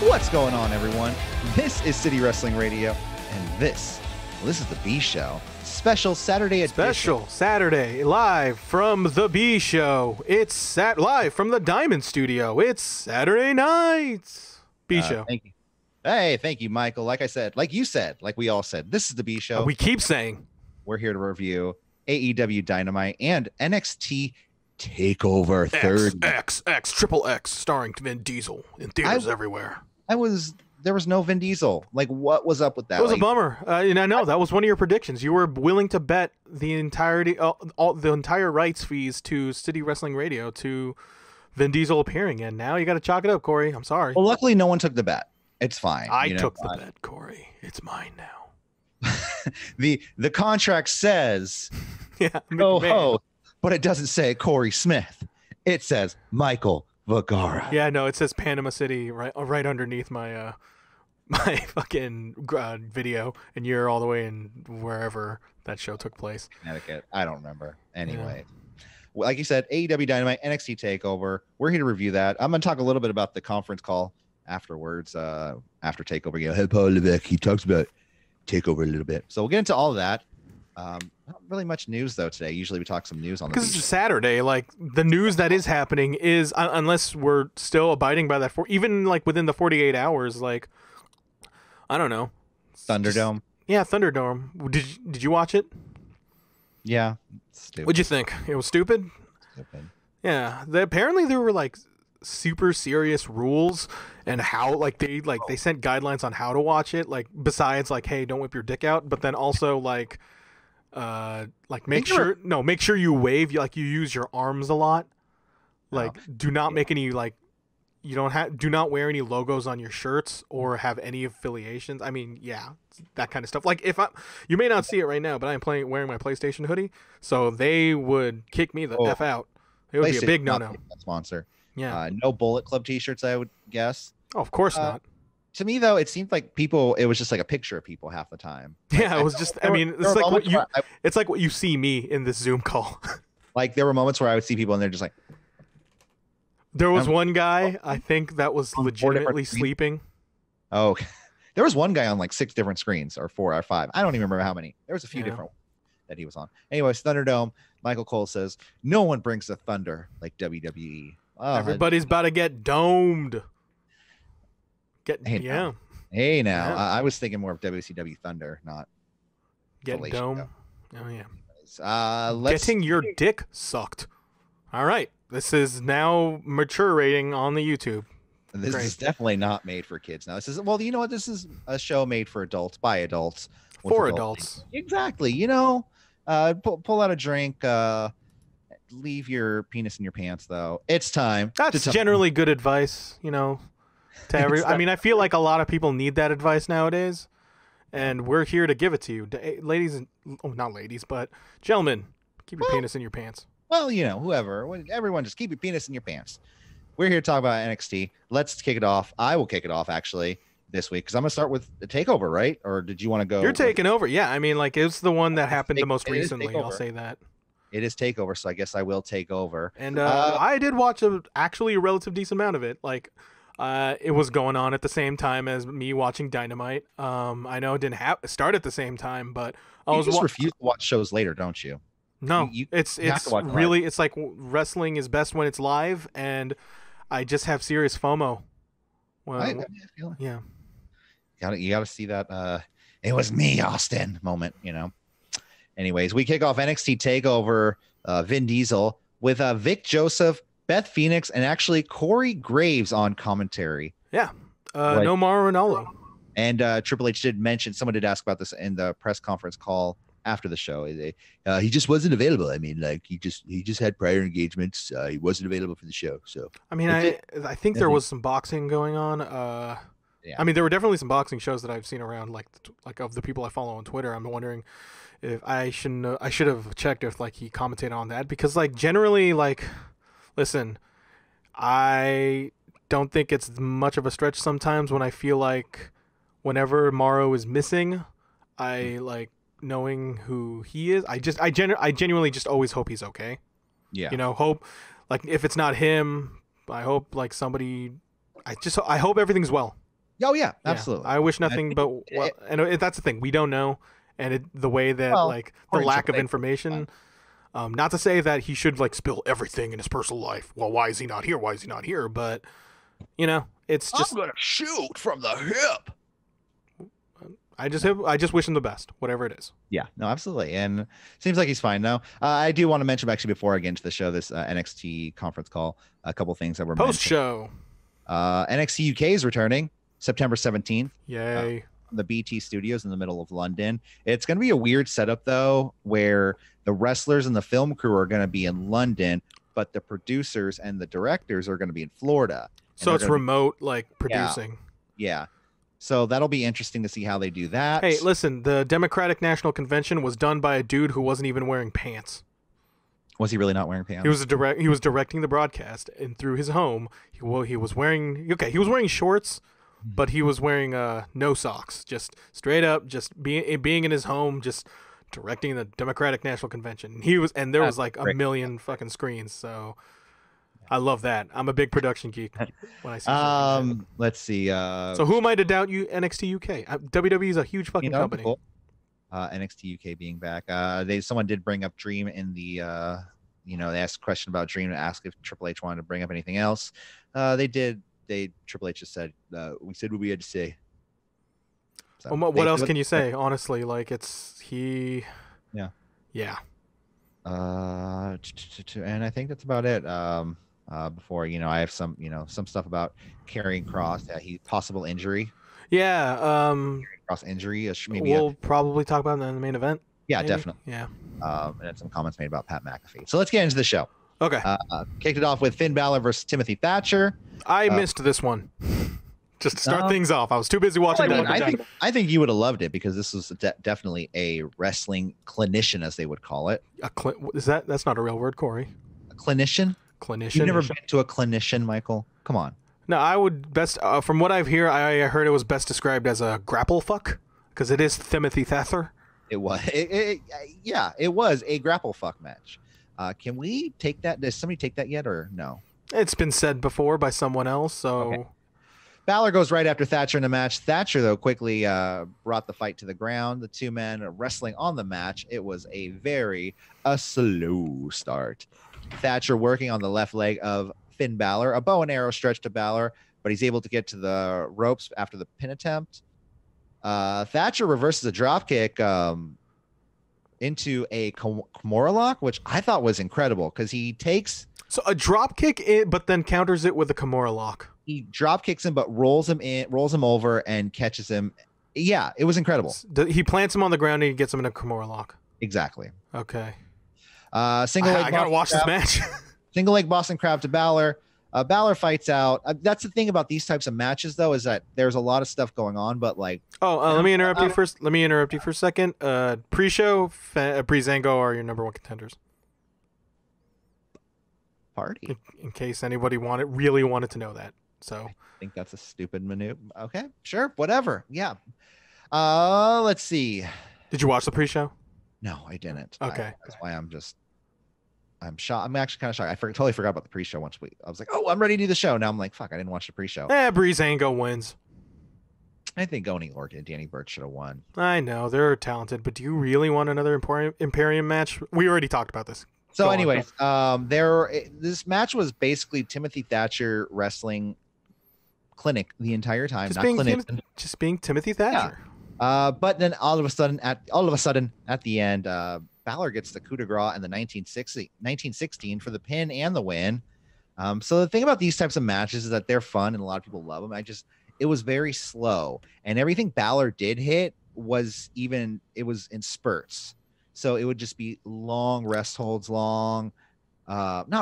What's going on, everyone? This is City Wrestling Radio, and this is the B Show. Special Saturday edition. Special Saturday, live from the B Show. It's live from the Diamond Studio. It's Saturday night. B Show. Thank you. Hey, thank you, Michael. Like I said, like you said, like we all said, this is the B Show. We keep saying. We're here to review AEW Dynamite and NXT Takeover Triple X, starring Vin Diesel in theaters everywhere. There was no Vin Diesel. Like, what was up with that? It was a bummer. And I know that was one of your predictions. You were willing to bet the entirety, all the entire rights fees to City Wrestling Radio to Vin Diesel appearing, and now you got to chalk it up, Corey. I'm sorry. Well, luckily, no one took the bet. It's fine. I took the bet, Corey. It's mine now. the contract says, ho, but it doesn't say Corey Smith. It says Michael Vergara. Yeah, no, it says Panama City right underneath my my fucking video, and you're all the way in wherever that show took place. Connecticut. I don't remember. Anyway, like you said, AEW Dynamite, NXT Takeover. We're here to review that. I'm going to talk a little bit about the conference call afterwards, after Takeover. Hey, Paul Levesque, he talks about Takeover a little bit. So we'll get into all of that. Not really much news though today. Usually we talk some news on the because it's Saturday. Like the news that is happening is unless we're still abiding by that even like within the 48 hours. Like I don't know. Thunderdome. Thunderdome. Did you watch it? Yeah. Stupid. What'd you think? It was stupid. Yeah. Apparently there were like super serious rules and how they sent guidelines on how to watch it. Like besides like, hey, don't whip your dick out, but then also like make sure you wave, like you use your arms a lot. Like do not make any like do not wear any logos on your shirts or have any affiliations. I mean, that kind of stuff. Like you may not see it right now, but I'm wearing my PlayStation hoodie, so they would kick me the F out. It would be a big no-no. Sponsor. Yeah. No Bullet Club t-shirts, I would guess. Oh, of course not. To me, though, it seemed like it was just like a picture of people half the time. Yeah, it was just, it's like what you see me in this Zoom call. Like there were moments where I would see people and they're just like. There was one guy, I think, that was legitimately sleeping. Oh, okay. There was one guy on like 6 different screens, or 4 or 5. I don't even remember how many. There was a few different ones that he was on. Anyways, Thunderdome. Michael Cole says, no one brings the thunder like WWE. Oh, everybody's about to get domed. Hey, now. I was thinking more of WCW Thunder, not get dome. Oh yeah. Getting your dick sucked. All right. This is now mature rating on the YouTube. This is definitely not made for kids. Now this is you know what? This is a show made for adults by adults for adults. Exactly. Pull out a drink. Leave your penis in your pants, though. It's time. That's generally good advice. To I mean, I feel like a lot of people need that advice nowadays, and we're here to give it to you, ladies. Not ladies, but gentlemen. Keep your penis in your pants. Well, whoever, everyone, just keep your penis in your pants. We're here to talk about NXT. Let's kick it off. I will kick it off actually this week because I'm gonna start with the Takeover, right? Or did you want to go? You're taking over, yeah. I mean, like it's the one that happened the most recently. I'll say that. It is Takeover, so I guess I will take over. And I did watch actually a relative decent amount of it. Like, it was going on at the same time as me watching Dynamite. I know it didn't start at the same time, but I refuse to watch shows later, don't you? No, it's really it's like wrestling is best when it's live, and I just have serious FOMO. Well, yeah, you got to see that. It was me, Austin moment. Anyways, we kick off NXT Takeover. Vin Diesel with Vic Joseph, Beth Phoenix, and actually Corey Graves on commentary. Yeah, no Mauro Ranallo. And Triple H did mention, someone did ask about this in the press conference call after the show. He just wasn't available. I mean, like he just had prior engagements. He wasn't available for the show. So I mean, I think there was some boxing going on. I mean, there were definitely some boxing shows that I've seen around, like of the people I follow on Twitter. I'm wondering if I should have checked if like he commented on that, because like generally, like, listen, I don't think it's much of a stretch sometimes when I feel like whenever Mauro is missing, I like knowing who he is. I genuinely just always hope he's okay. Yeah. Hope, like, if it's not him, I hope like somebody, I hope everything's well. Oh yeah, absolutely. I wish nothing but and that's the thing, we don't know, and the way that like the lack of information. Not to say that he should like spill everything in his personal life. Well, why is he not here? Why is he not here? But it's just I'm gonna shoot from the hip. I just wish him the best, whatever it is. Yeah, no, absolutely. And seems like he's fine now. I do want to mention actually before I get into the show, this NXT conference call, a couple things that were post-show. NXT UK is returning September 17th. Yay. The BT Studios in the middle of London. It's going to be a weird setup though, where the wrestlers and the film crew are going to be in London, but the producers and the directors are going to be in Florida. So it's remote, like producing. Yeah. So that'll be interesting to see how they do that. Hey, listen, the Democratic National Convention was done by a dude who wasn't even wearing pants. Was he really not wearing pants? He was directing the broadcast, and through his home, he was wearing shorts, but he was wearing no socks, just straight up, just being in his home, just directing the Democratic National Convention. There was like a million fucking screens, so I love that. I'm a big production geek when I see let's see. So who am I to doubt you, NXT UK? WWE is a huge fucking company. Cool. NXT UK being back. Someone did bring up Dream in the they asked a question about Dream and asked if Triple H wanted to bring up anything else. They did. Triple H just said, we said what we had to say. So what else can you say? Honestly, like Yeah. And I think that's about it. Before I have some stuff about Karrion Kross, he possible injury. Yeah. Cross injury. Maybe we'll probably talk about that in the main event. Yeah, maybe? Definitely. Yeah. And then some comments made about Pat McAfee. So let's get into the show. Okay. Kicked it off with Finn Balor versus Timothy Thatcher. I missed this one. Just to start things off, I was too busy watching. I think you would have loved it because this was definitely a wrestling clinician, as they would call it. That's not a real word, Corey? A clinician? Clinician. You've never been to a clinician, Michael? Come on. No, I would best. From what I heard it was best described as a grapple fuck because it is Timothy Thatcher. It was. It was a grapple fuck match. Can we take that? Does somebody take that yet or no? It's been said before by someone else, so. Okay. Balor goes right after Thatcher in the match. Thatcher, though, quickly brought the fight to the ground. The two men wrestling on the match. It was a slow start. Thatcher working on the left leg of Finn Balor. A bow and arrow stretch to Balor, but he's able to get to the ropes after the pin attempt. Thatcher reverses a dropkick into a Kimura lock, which I thought was incredible because he takes... So a dropkick, but then counters it with a Kimura lock. He drop kicks him, but rolls him over and catches him. Yeah, it was incredible. He plants him on the ground and he gets him in a Kimura lock. Exactly. Okay. Single leg. I gotta watch this match. Single leg Boston Crab to Balor. Balor fights out. That's the thing about these types of matches, though, is that there's a lot of stuff going on, but like. Let me interrupt you first. Let me interrupt you for a second. Pre-show, Breezango are your number one contenders. Party. In case anybody really wanted to know that. So I think that's a stupid maneuver. Okay, sure, whatever. Yeah. Let's see. Did you watch the pre-show? No, I didn't. Okay. That's why I'm shocked. I'm actually kind of shocked. I totally forgot about the pre-show once I was like, oh, I'm ready to do the show. Now I'm like, fuck, I didn't watch the pre-show. Breezango wins. I think Oni Lorcan and Danny Burch should have won. I know they're talented, but do you really want another Imperium match? We already talked about this. So, anyways, this match was basically Timothy Thatcher wrestling clinic the entire time. Just being Timothy Thatcher. Yeah. But then all of a sudden at the end, Balor gets the coup de grace in the 1916 for the pin and the win. So the thing about these types of matches is that they're fun and a lot of people love them. It was very slow, and everything Balor did hit was in spurts. So it would just be long rest holds, not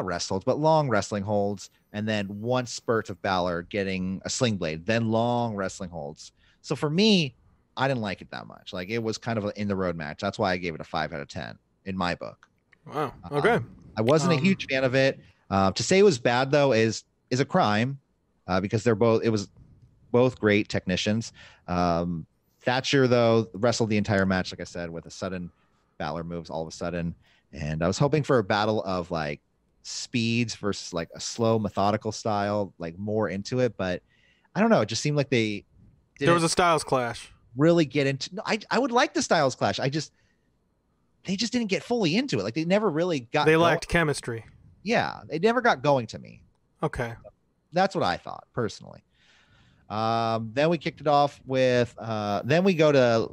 rest holds, but long wrestling holds. And then one spurt of Balor getting a sling blade, then long wrestling holds. So for me, I didn't like it that much. Like it was kind of an in the road match. That's why I gave it a 5 out of 10 in my book. Wow. Okay. I wasn't a huge fan of it. To say it was bad though is a crime because it was both great technicians. Thatcher though wrestled the entire match, like I said, with a sudden Balor moves all of a sudden. And I was hoping for a battle of like speeds versus like a slow methodical style, like more into it. But I don't know. It just seemed like they There was a Styles clash. Really get into. No, I would like the Styles clash. They just didn't get fully into it. Like they never really got. They lacked chemistry. Yeah, they never got going to me. Okay. That's what I thought personally. Then we kicked it off with. Then we go to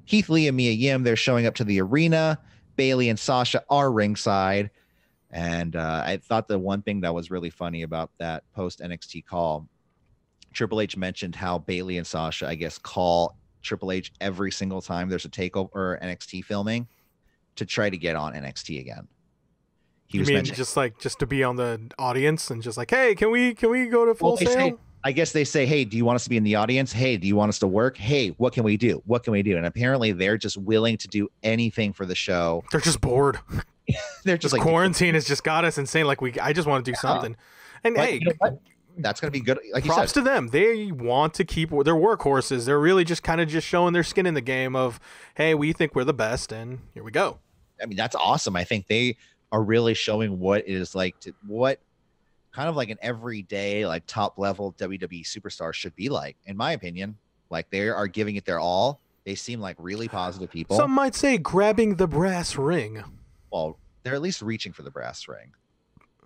Keith Lee and Mia Yim. They're showing up to the arena. Bayley and Sasha are ringside. And I thought the one thing that was really funny about that post NXT call, Triple H mentioned how Bayley and Sasha, I guess, call Triple H every single time there's a takeover or NXT filming to try to get on NXT again. You mean just to be on the audience and just like, hey, can we go to Full Sail? I guess they say, hey, do you want us to be in the audience? Hey, do you want us to work? Hey, what can we do? What can we do? And apparently they're just willing to do anything for the show. They're just bored. They're just like, quarantine has just got us insane. Like I just want to do something. And but hey, you know what? That's going to be good. Like props you said, to them. They want to keep their workhorses. They're really just kind of just showing their skin in the game of, hey, we think we're the best, and here we go. I mean, that's awesome. I think they are really showing what it is like what kind of like an everyday, like top level WWE superstar should be like, in my opinion. Like they are giving it their all. They seem like really positive people. Some might say grabbing the brass ring. Well, they're at least reaching for the brass ring.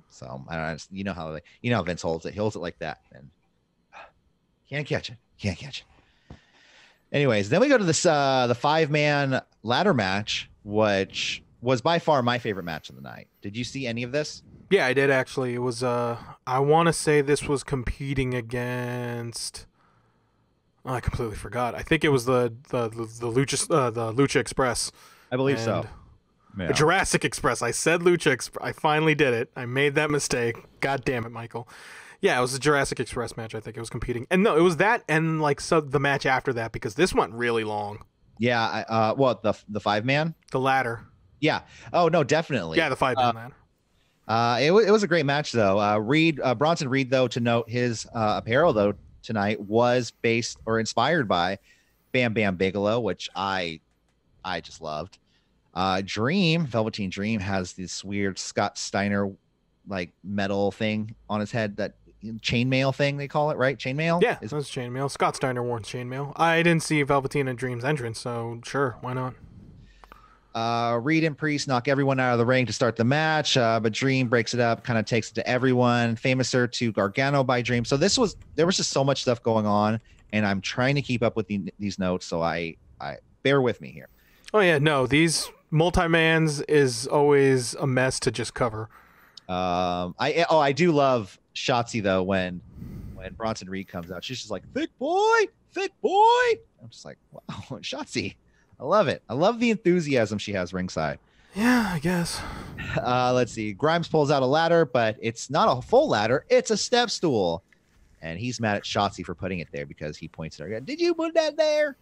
So I don't know. You know how Vince holds it. He holds it like that, and can't catch it. Anyways, then we go to this the 5-man ladder match, which was by far my favorite match of the night. Did you see any of this? Yeah, I did actually. It was I want to say this was competing against. Oh, I completely forgot. I think it was the Lucha Express. I believe so. Yeah. Jurassic Express. I said Lucha Express. I finally did it. I made that mistake. God damn it, Michael. Yeah, it was a Jurassic Express match. I think it was competing. And no, it was that and like the match after that because this went really long. Yeah. What the 5-man? The ladder. Yeah. Oh no, definitely. Yeah, the 5-man ladder. It was a great match though. Bronson Reed though, to note his apparel though tonight was based or inspired by Bam Bam Bigelow, which I just loved. Velveteen Dream has this weird Scott Steiner like metal thing on his head, that chainmail thing they call it, right? Chainmail? Yeah, that's chainmail. Scott Steiner wore chainmail. I didn't see Velveteen and Dream's entrance, so sure, why not? Reed and Priest knock everyone out of the ring to start the match, but Dream breaks it up, kind of takes it to everyone. Famouser to Gargano by Dream. So there was just so much stuff going on, and I'm trying to keep up with these notes, so I bear with me here. Oh yeah, no, these multi-mans is always a mess to just cover. I do love Shotzi though when Bronson Reed comes out. She's just like, thick boy. I'm just like, wow, Shotzi. I love it. I love the enthusiasm she has ringside. Yeah, I guess. Let's see. Grimes pulls out a ladder, but it's not a full ladder. It's a step stool. And he's mad at Shotzi for putting it there because he points at her. Did you put that there?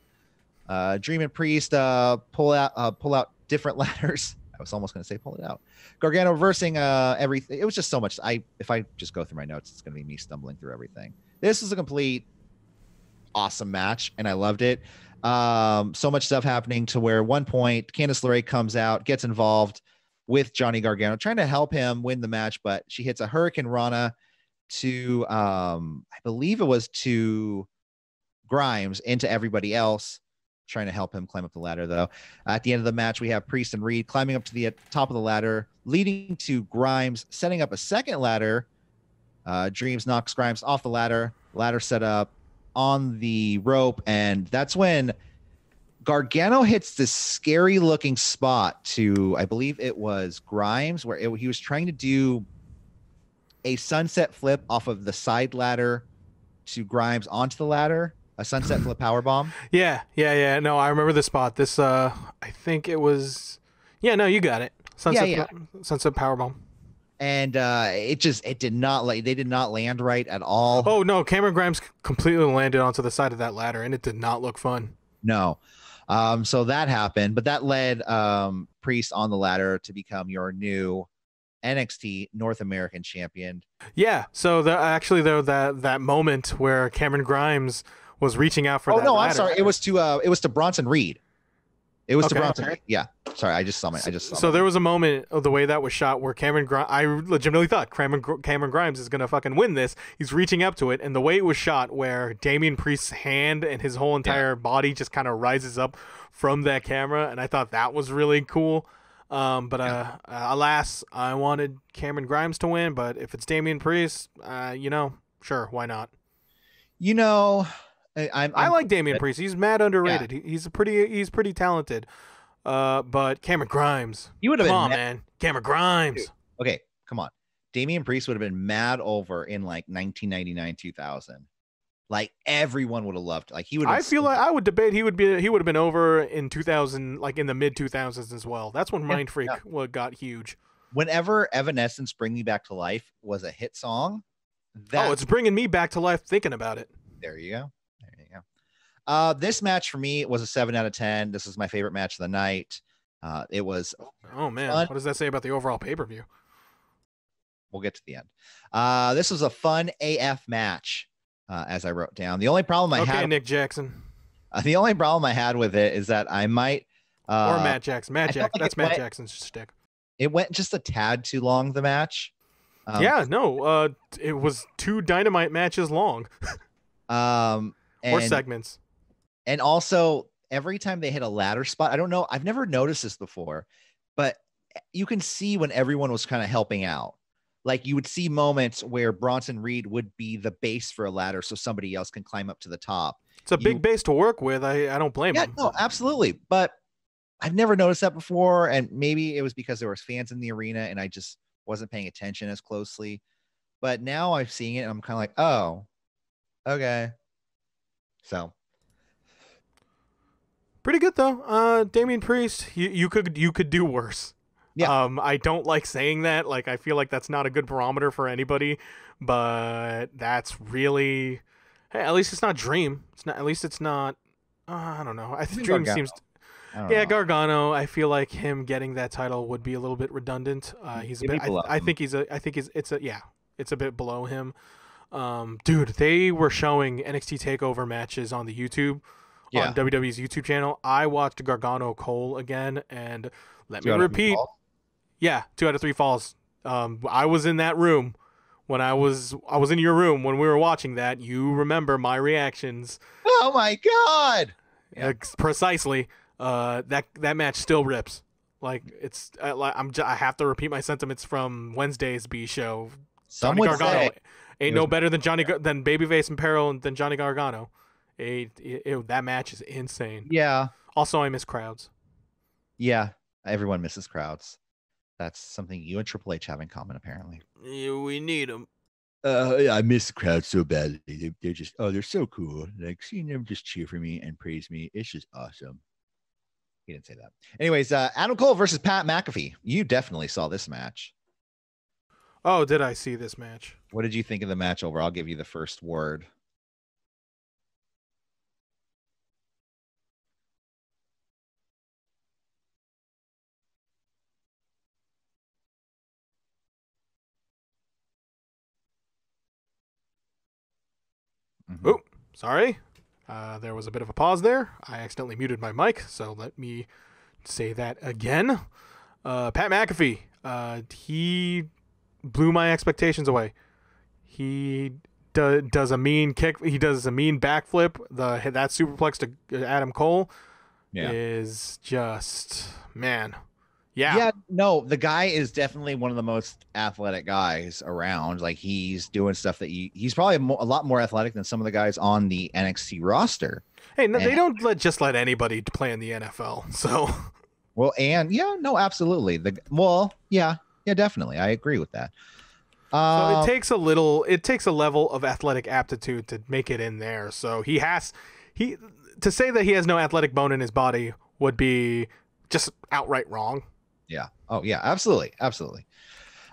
Dream and Priest pull out different ladders. I was almost going to say pull it out. Gargano reversing everything. It was just so much. If I just go through my notes, it's going to be me stumbling through everything. This is a complete awesome match, and I loved it. So much stuff happening to where one point Candice LeRae comes out, gets involved with Johnny Gargano, trying to help him win the match, but she hits a Hurricane Rana to I believe it was to Grimes into everybody else, trying to help him climb up the ladder though. At the end of the match, we have Priest and Reed climbing up to the top of the ladder, leading to Grimes setting up a second ladder. Dreams knocks Grimes off the ladder set up on the rope, and that's when Gargano hits this scary looking spot to, I believe it was Grimes, where he was trying to do a sunset flip off of the side ladder to Grimes onto the ladder. A sunset flip powerbomb. Yeah. No, I remember the spot. This, I think it was. Yeah, no, you got it. Sunset powerbomb. And they did not land right at all. Oh no, Cameron Grimes completely landed onto the side of that ladder, and it did not look fun. No. So that happened, but that led Priest on the ladder to become your new NXT North American champion. Yeah. So that moment where Cameron Grimes was reaching out for that ladder. I'm sorry. It was to Bronson Reed. It was to Okay. Bronson Reed. Yeah. Sorry, I just saw my. So there was a moment of the way that was shot where I legitimately thought Cameron Grimes is gonna fucking win this. He's reaching up to it, and the way it was shot, where Damian Priest's hand and his whole entire body just kind of rises up from that camera, and I thought that was really cool. But alas, I wanted Cameron Grimes to win. But if it's Damian Priest, sure, why not? I like Damian Priest. He's mad underrated. Yeah. He's pretty talented. But Cameron Grimes, you would have been man. Cameron Grimes. Dude, okay, come on. Damian Priest would have been mad over in like 1999, 2000. Like everyone would have loved. Like he would. I feel like I would debate he would have been over in 2000, like in the mid 2000s as well. That's when Mind Freak got huge. Whenever Evanescence "Bring Me Back to Life" was a hit song, it's bringing me back to life thinking about it. There you go. This match for me was a 7 out of 10. This is my favorite match of the night. It was. Oh man, fun. What does that say about the overall pay-per-view? We'll get to the end. This was a fun AF match, as I wrote down. The only problem I had. Okay, Nick Jackson. The only problem I had with it is that I might. Or Matt Jackson. That's Matt Jackson's stick. It went just a tad too long. The match. It was 2 Dynamite matches long. Or segments. And also, every time they hit a ladder spot, I don't know. I've never noticed this before, but you can see when everyone was kind of helping out. Like you would see moments where Bronson Reed would be the base for a ladder so somebody else can climb up to the top. It's a big base to work with. I don't blame him. No, absolutely. But I've never noticed that before. And maybe it was because there was fans in the arena and I just wasn't paying attention as closely. But now I'm seeing it and I'm kind of like, oh, okay. So. Pretty good though. Damian Priest, you could do worse. Yeah. I don't like saying that. Like I feel like that's not a good barometer for anybody, but that's really, hey, at least it's not Dream. It's not. At least it's not. I don't know. I think Dream Gargano. seems. Yeah, Gargano. I feel like him getting that title would be a little bit redundant. He's a bit. I think he's a. I think it's a bit below him. Dude, they were showing NXT Takeover matches on the YouTube. On WWE's YouTube channel. I watched Gargano Cole again, and let me repeat. Yeah, 2 out of 3 falls. I was in that room when I was in your room when we were watching that. You remember my reactions. Oh my god! Precisely. That match still rips. Like it's. I have to repeat my sentiments from Wednesday's B show. Johnny Gargano ain't no better than than Babyface and Peril than Johnny Gargano. That match is insane. Yeah. Also, I miss crowds. Yeah, everyone misses crowds. That's something you and Triple H have in common, apparently. Yeah, we need them. I miss the crowd so badly. They're just, they're so cool. Like, seeing them just cheer for me and praise me. It's just awesome. He didn't say that. Anyways, Adam Cole versus Pat McAfee. You definitely saw this match. Oh, did I see this match? What did you think of the match over? I'll give you the first word. Mm-hmm. Oh, sorry. There was a bit of a pause there. I accidentally muted my mic, so let me say that again. Pat McAfee, he blew my expectations away. He does a mean kick. He does a mean backflip. That superplex to Adam Cole is just, man. Yeah, no, the guy is definitely one of the most athletic guys around. Like he's doing stuff that he's probably a lot more athletic than some of the guys on the NXT roster. Hey, no, they don't let anybody play in the NFL. So, well, and absolutely. Definitely, I agree with that. So it takes a level of athletic aptitude to make it in there. So to say that he has no athletic bone in his body would be just outright wrong. Yeah. Oh yeah, absolutely.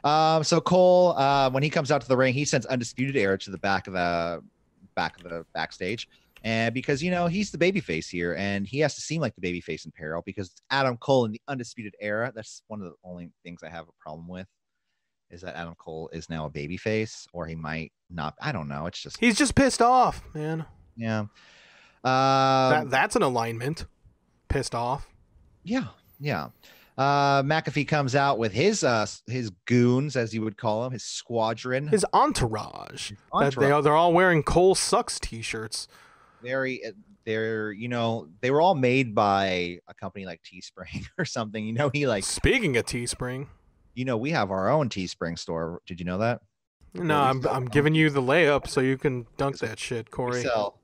So Cole, when he comes out to the ring, he sends Undisputed Era to the back of the backstage. And because, he's the babyface here and he has to seem like the babyface in peril because it's Adam Cole in the Undisputed Era. That's one of the only things I have a problem with is that Adam Cole is now a babyface or he might not. I don't know. He's just pissed off, man. Yeah. That's an alignment. Pissed off. Yeah, yeah. McAfee comes out with his goons, as you would call them, his squadron, His entourage. his That entourage. they're all wearing Cole Sucks t-shirts. Very, they're they were all made by a company like Teespring or something. He like. Speaking of Teespring, We have our own Teespring store. Did you know that? no, Where we I'm sell I'm our own giving you the layup so you can dunk t-shirts. that shit, We Corey. sell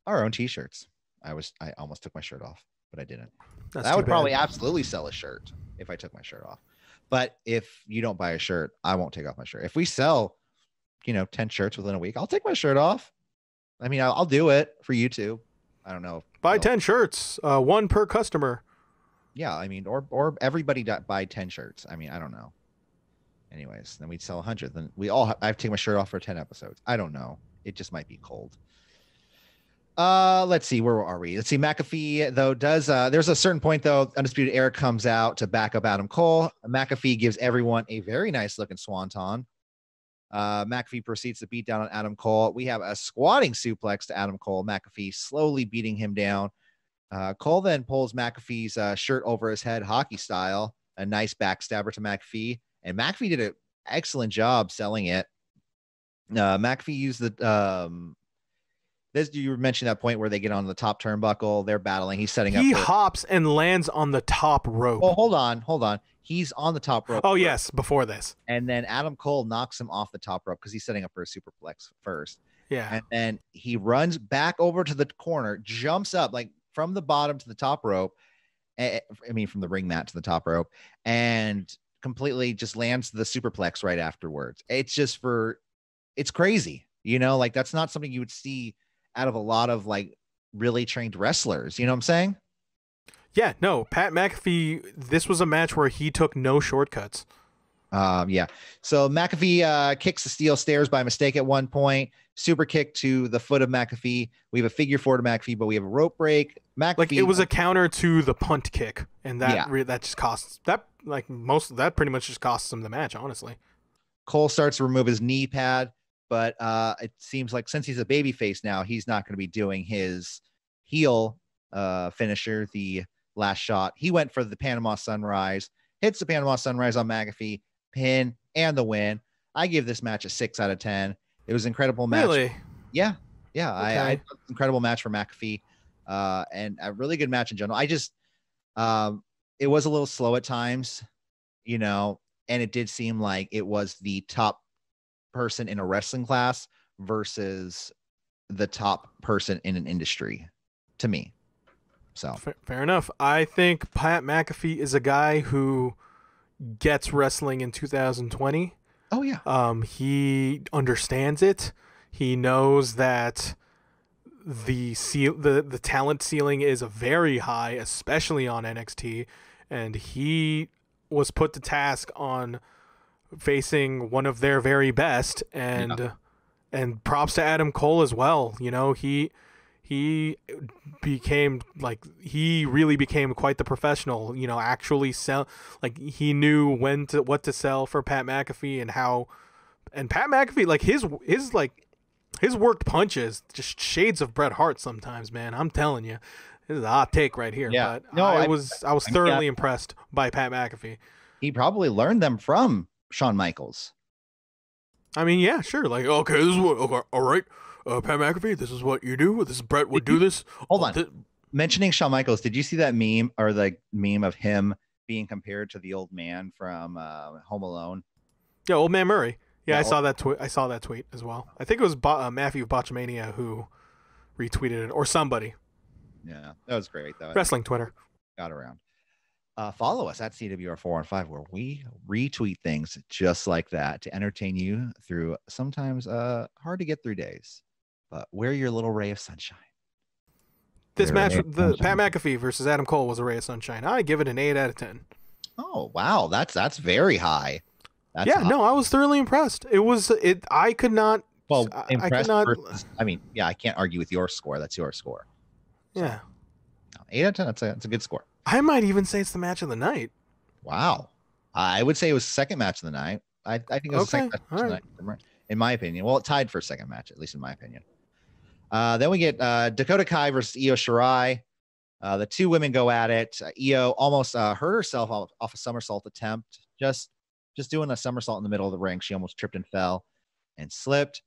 our own T-shirts. I almost took my shirt off, but I didn't. That's I too would bad. probably absolutely sell a shirt if I took my shirt off. But if you don't buy a shirt, I won't take off my shirt. If we sell, 10 shirts within a week, I'll take my shirt off. I mean, I'll do it for YouTube. I don't know. Buy 10 shirts, one per customer. Yeah, I mean, or everybody buy 10 shirts. I mean, I don't know. Anyways, then we'd sell 100. Then I have to take my shirt off for 10 episodes. I don't know. It just might be cold. Let's see, where are we? Let's see. McAfee though does there's a certain point though, Undisputed Era comes out to back up Adam Cole. McAfee gives everyone a very nice looking swanton. McAfee proceeds to beat down on Adam Cole. We have a squatting suplex to Adam Cole. McAfee slowly beating him down. Cole then pulls McAfee's shirt over his head, hockey style. A nice backstabber to McAfee, and McAfee did an excellent job selling it. McAfee used the you mentioned that point where they get on the top turnbuckle. They're battling. He's setting up. He hops and lands on the top rope. Oh, hold on. He's on the top rope. Oh, yes, before this. And then Adam Cole knocks him off the top rope because he's setting up for a superplex first. Yeah. And then he runs back over to the corner, jumps up like from the bottom to the top rope. From the ring mat to the top rope, and completely just lands the superplex right afterwards. It's crazy. Like that's not something you would see out of a lot of like really trained wrestlers. You know what I'm saying? Yeah, no, Pat McAfee, this was a match where he took no shortcuts. Yeah. So McAfee kicks the steel stairs by mistake at one point. Super kick to the foot of McAfee. We have a figure four to McAfee, but we have a rope break. McAfee, like it was a counter to the punt kick, and that just costs that. Like most of that, pretty much just costs him the match. Honestly, Cole starts to remove his knee pad, but it seems like since he's a babyface now, he's not going to be doing his heel finisher, the last shot. He went for the Panama Sunrise, hits the Panama Sunrise on McAfee, pin and the win. I give this match a 6 out of 10. It was an incredible match. Really? Yeah. Okay. I incredible match for McAfee, and a really good match in general. I just it was a little slow at times, and it did seem like it was the top person in a wrestling class versus the top person in an industry to me. So fair enough. I think Pat McAfee is a guy who gets wrestling in 2020. Oh yeah. He understands it. He knows that the talent ceiling is very high, especially on NXT, and he was put to task on facing one of their very best, and props to Adam Cole as well. He really became quite the professional, actually sell, like he knew what to sell for Pat McAfee and Pat McAfee, like his worked punches, just shades of Bret Hart sometimes, man. I'm telling you, this is a hot take right here. Yeah. But No, I was thoroughly impressed by Pat McAfee. He probably learned them from Shawn Michaels. I mean, yeah, sure. Like, okay, this is what. Okay, all right, Pat McAfee, this is what you do. This is Bret would do this. Hold on. Mentioning Shawn Michaels, did you see that meme or the meme of him being compared to the old man from Home Alone? Yeah, Old Man Murray. Yeah, I saw that tweet. I saw that tweet as well. I think it was Matthew Botchamania who retweeted it, or somebody. Yeah, that was great though. Wrestling Twitter got around. Follow us at CWR415, where we retweet things just like that to entertain you through sometimes hard to get through days. But we're your little ray of sunshine. This match, the Pat McAfee versus Adam Cole, was a ray of sunshine. I give it an 8 out of 10. Oh wow, that's very high. That's high. No, I was thoroughly impressed. I could not. Well, impressed. I I can't argue with your score. That's your score. So, yeah, 8 out of 10. That's a good score. I might even say it's the match of the night. Wow, I would say it was the second match of the night. I think it was the second match of the night, in my opinion. Well, it tied for second match, at least in my opinion. Then we get Dakota Kai versus Io Shirai. The two women go at it. Io almost hurt herself off a somersault attempt, just doing a somersault in the middle of the ring. She almost tripped and fell and slipped.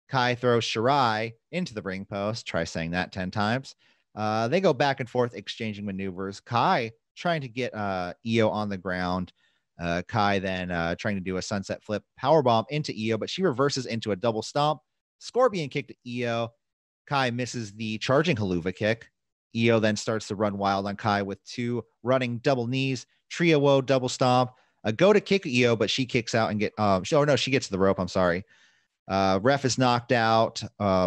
Kai throws Shirai into the ring post. Try saying that 10 times. They go back and forth exchanging maneuvers. Kai trying to get Io on the ground. Kai then trying to do a sunset flip powerbomb into Io, but she reverses into a double stomp. Scorpion kick to Io. Kai misses the charging haluva kick. Io then starts to run wild on Kai with two running double knees, trio woe double stomp. A go to kick Io, but she kicks out and she gets to the rope. I'm sorry. Ref is knocked out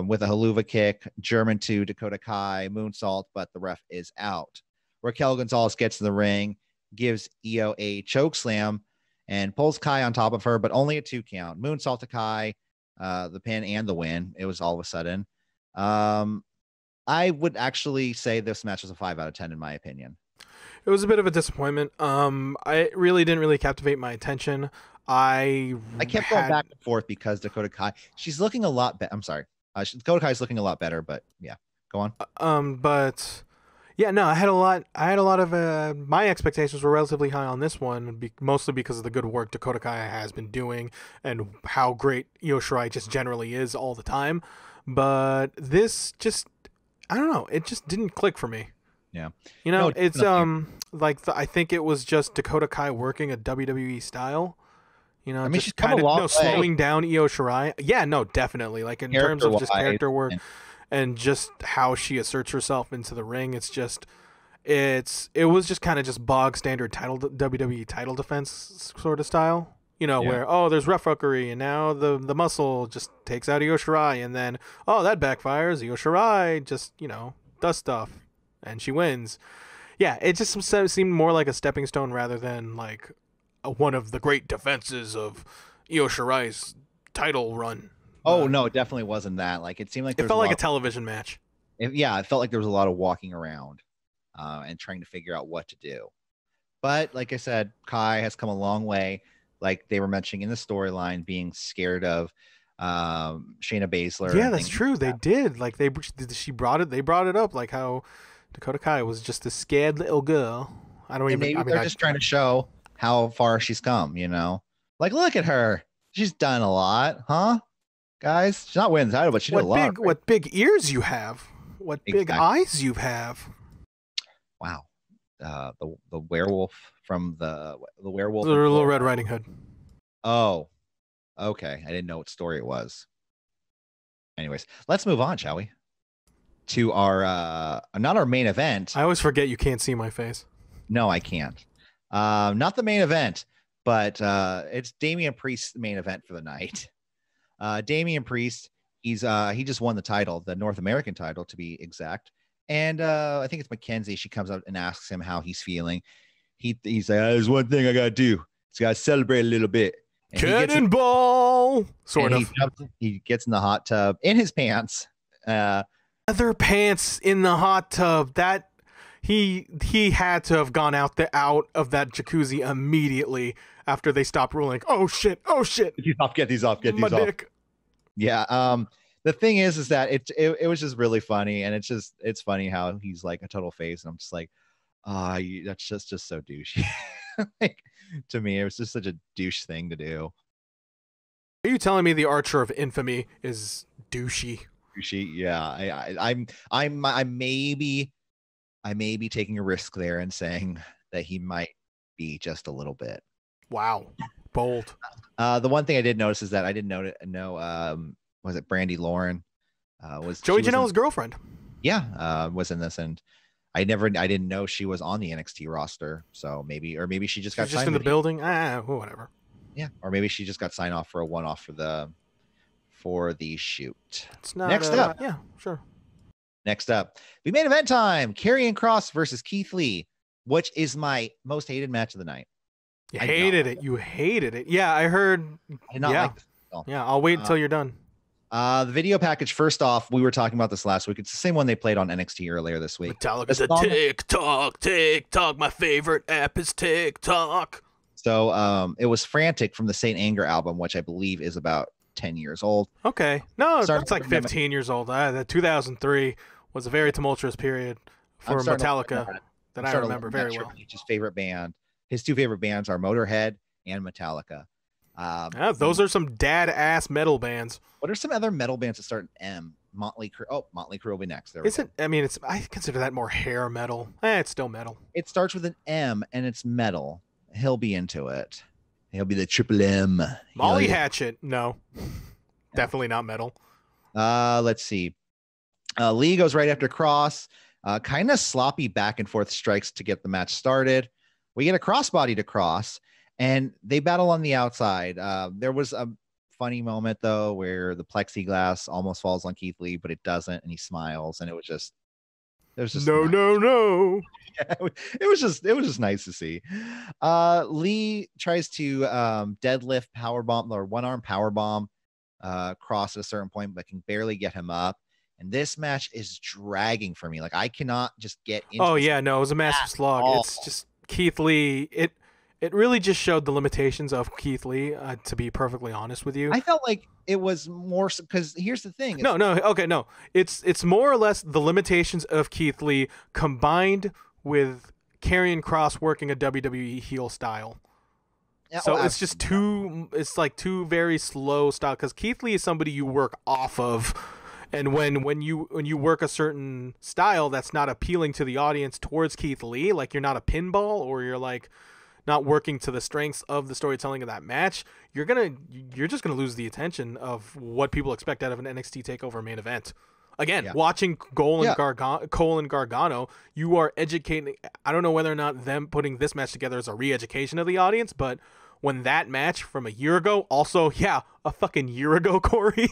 with a haluva kick, German to Dakota Kai, moonsault, but the ref is out. Raquel Gonzalez gets in the ring, gives Io a choke slam, and pulls Kai on top of her, but only a 2 count. Moonsault to Kai, the pin and the win. It was all of a sudden. I would actually say this match was a 5 out of 10 in my opinion. It was a bit of a disappointment. I really didn't captivate my attention. I kept going back and forth because Dakota Kai, she's looking a lot better. I'm sorry. Dakota Kai is looking a lot better, but yeah, go on. But yeah, no, I had a lot of my expectations were relatively high on this one, mostly because of the good work Dakota Kai has been doing and how great Io Shirai just generally is all the time. But this just, I don't know, it just didn't click for me. Yeah. You know, it's I think it was just Dakota Kai working a WWE style. You know, I mean, just kind of slowing down Io Shirai. Yeah, no, definitely. Like in terms of just character work and just how she asserts herself into the ring, it was just kind of just bog standard WWE title defense sort of style. You know, where there's ref fuckery and now the muscle just takes out Io Shirai and then that backfires. Io Shirai just does stuff and she wins. Yeah, it just seemed more like a stepping stone rather than like one of the great defenses of Io Shirai's title run. Oh no, it definitely wasn't that. Like it seemed like it felt like a television match. It felt like there was a lot of walking around and trying to figure out what to do. But like I said, Kai has come a long way. Like they were mentioning in the storyline, being scared of Shayna Baszler. Yeah, that's true. They did. Like they brought it up, like how Dakota Kai was just a scared little girl. They're just trying to show how far she's come, like look at her, she's done a lot, huh guys? She's not winning the title, but she did a lot. Right? What big ears you have, what big eyes you have. Wow. The werewolf from the werewolf, the Little Red Riding Hood. Oh, okay, I didn't know what story it was. Anyways, let's move on, shall we, to our not our main event. I always forget you can't see my face. No, I can't. Not the main event, but it's Damian Priest's main event for the night. Damian Priest, he just won the title, the North American title to be exact. And I think it's Mackenzie. She comes up and asks him how he's feeling. He's like, there's one thing I gotta do. He's gotta celebrate a little bit. And Cannonball, sort of. He gets in the hot tub in his pants. Leather pants in the hot tub. That he had to have gone out of that jacuzzi immediately after they stopped ruling. Oh shit! Get these off. My dick. Yeah. The thing is that it was just really funny, and it's funny how he's like a total face, and I'm just like, that's just so douchey. Like, to me, it was just such a douche thing to do. Are you telling me the Archer of Infamy is douchey? Douchey, yeah. I may be taking a risk there and saying that he might be just a little bit. Wow, bold. The one thing I did notice is that I didn't know. Was it Brandy Lauren? Was Joey Janela's girlfriend? Yeah, was in this, and I didn't know she was on the NXT roster. So maybe she just got signed in the building. Whatever. Yeah, or maybe she just got signed off for a one-off for the shoot. It's not next up. Yeah, sure. Next up, the main event time: Karrion Kross versus Keith Lee, which is my most hated match of the night. You hated it. Yeah, I heard. I did not like this at all. Yeah, I'll wait until you're done. The video package, first off, we were talking about this last week. It's the same one they played on NXT earlier this week. Metallica's a TikTok. My favorite app is TikTok. So it was Frantic from the Saint Anger album, which I believe is about 10 years old. Okay. No, it's like 15 years old. That 2003 was a very tumultuous period for Metallica that I remember very well. His favorite band. His two favorite bands are Motorhead and Metallica. Those are some dad-ass metal bands. What are some other metal bands that start in M? Motley Crue. Oh, Motley Crue will be next. There Is it? I mean, I consider that more hair metal. It's still metal. It starts with an M and it's metal. He'll be into it. He'll be the triple M. Molly Hatchet. No, definitely not metal. Let's see. Lee goes right after Cross. Kind of sloppy back and forth strikes to get the match started. We get a crossbody to Cross, and they battle on the outside. There was a funny moment though where the plexiglass almost falls on Keith Lee, but it doesn't, and he smiles, and it was just no. Yeah, it was just nice to see. Lee tries to deadlift powerbomb or one-arm powerbomb Cross at a certain point, but can barely get him up. And this match is dragging for me. Like, I cannot just get into it was a massive slog. All. It's just Keith Lee. It really just showed the limitations of Keith Lee, to be perfectly honest with you. I felt like it was more because here's the thing. No. It's more or less the limitations of Keith Lee combined with Karrion Kross working a WWE heel style. So it's just it's like two very slow style, because Keith Lee is somebody you work off of. And when you work a certain style that's not appealing to the audience towards Keith Lee, like you're not a pinball or you're like not working to the strengths of the storytelling of that match, you're just gonna lose the attention of what people expect out of an NXT Takeover main event. Again, watching Cole and Gargano, you are educating. I don't know whether or not them putting this match together is a re-education of the audience, but when that match from a year ago, also a fucking year ago, Corey.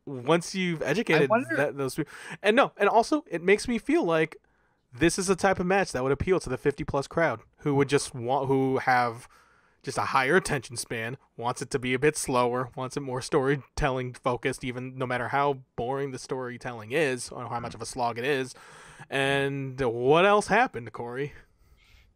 Once you've educated those people, and also it makes me feel like this is a type of match that would appeal to the 50+ crowd who would who have just a higher attention span, wants it to be a bit slower, wants it more storytelling focused, even no matter how boring the storytelling is or how much of a slog it is. And what else happened, Corey?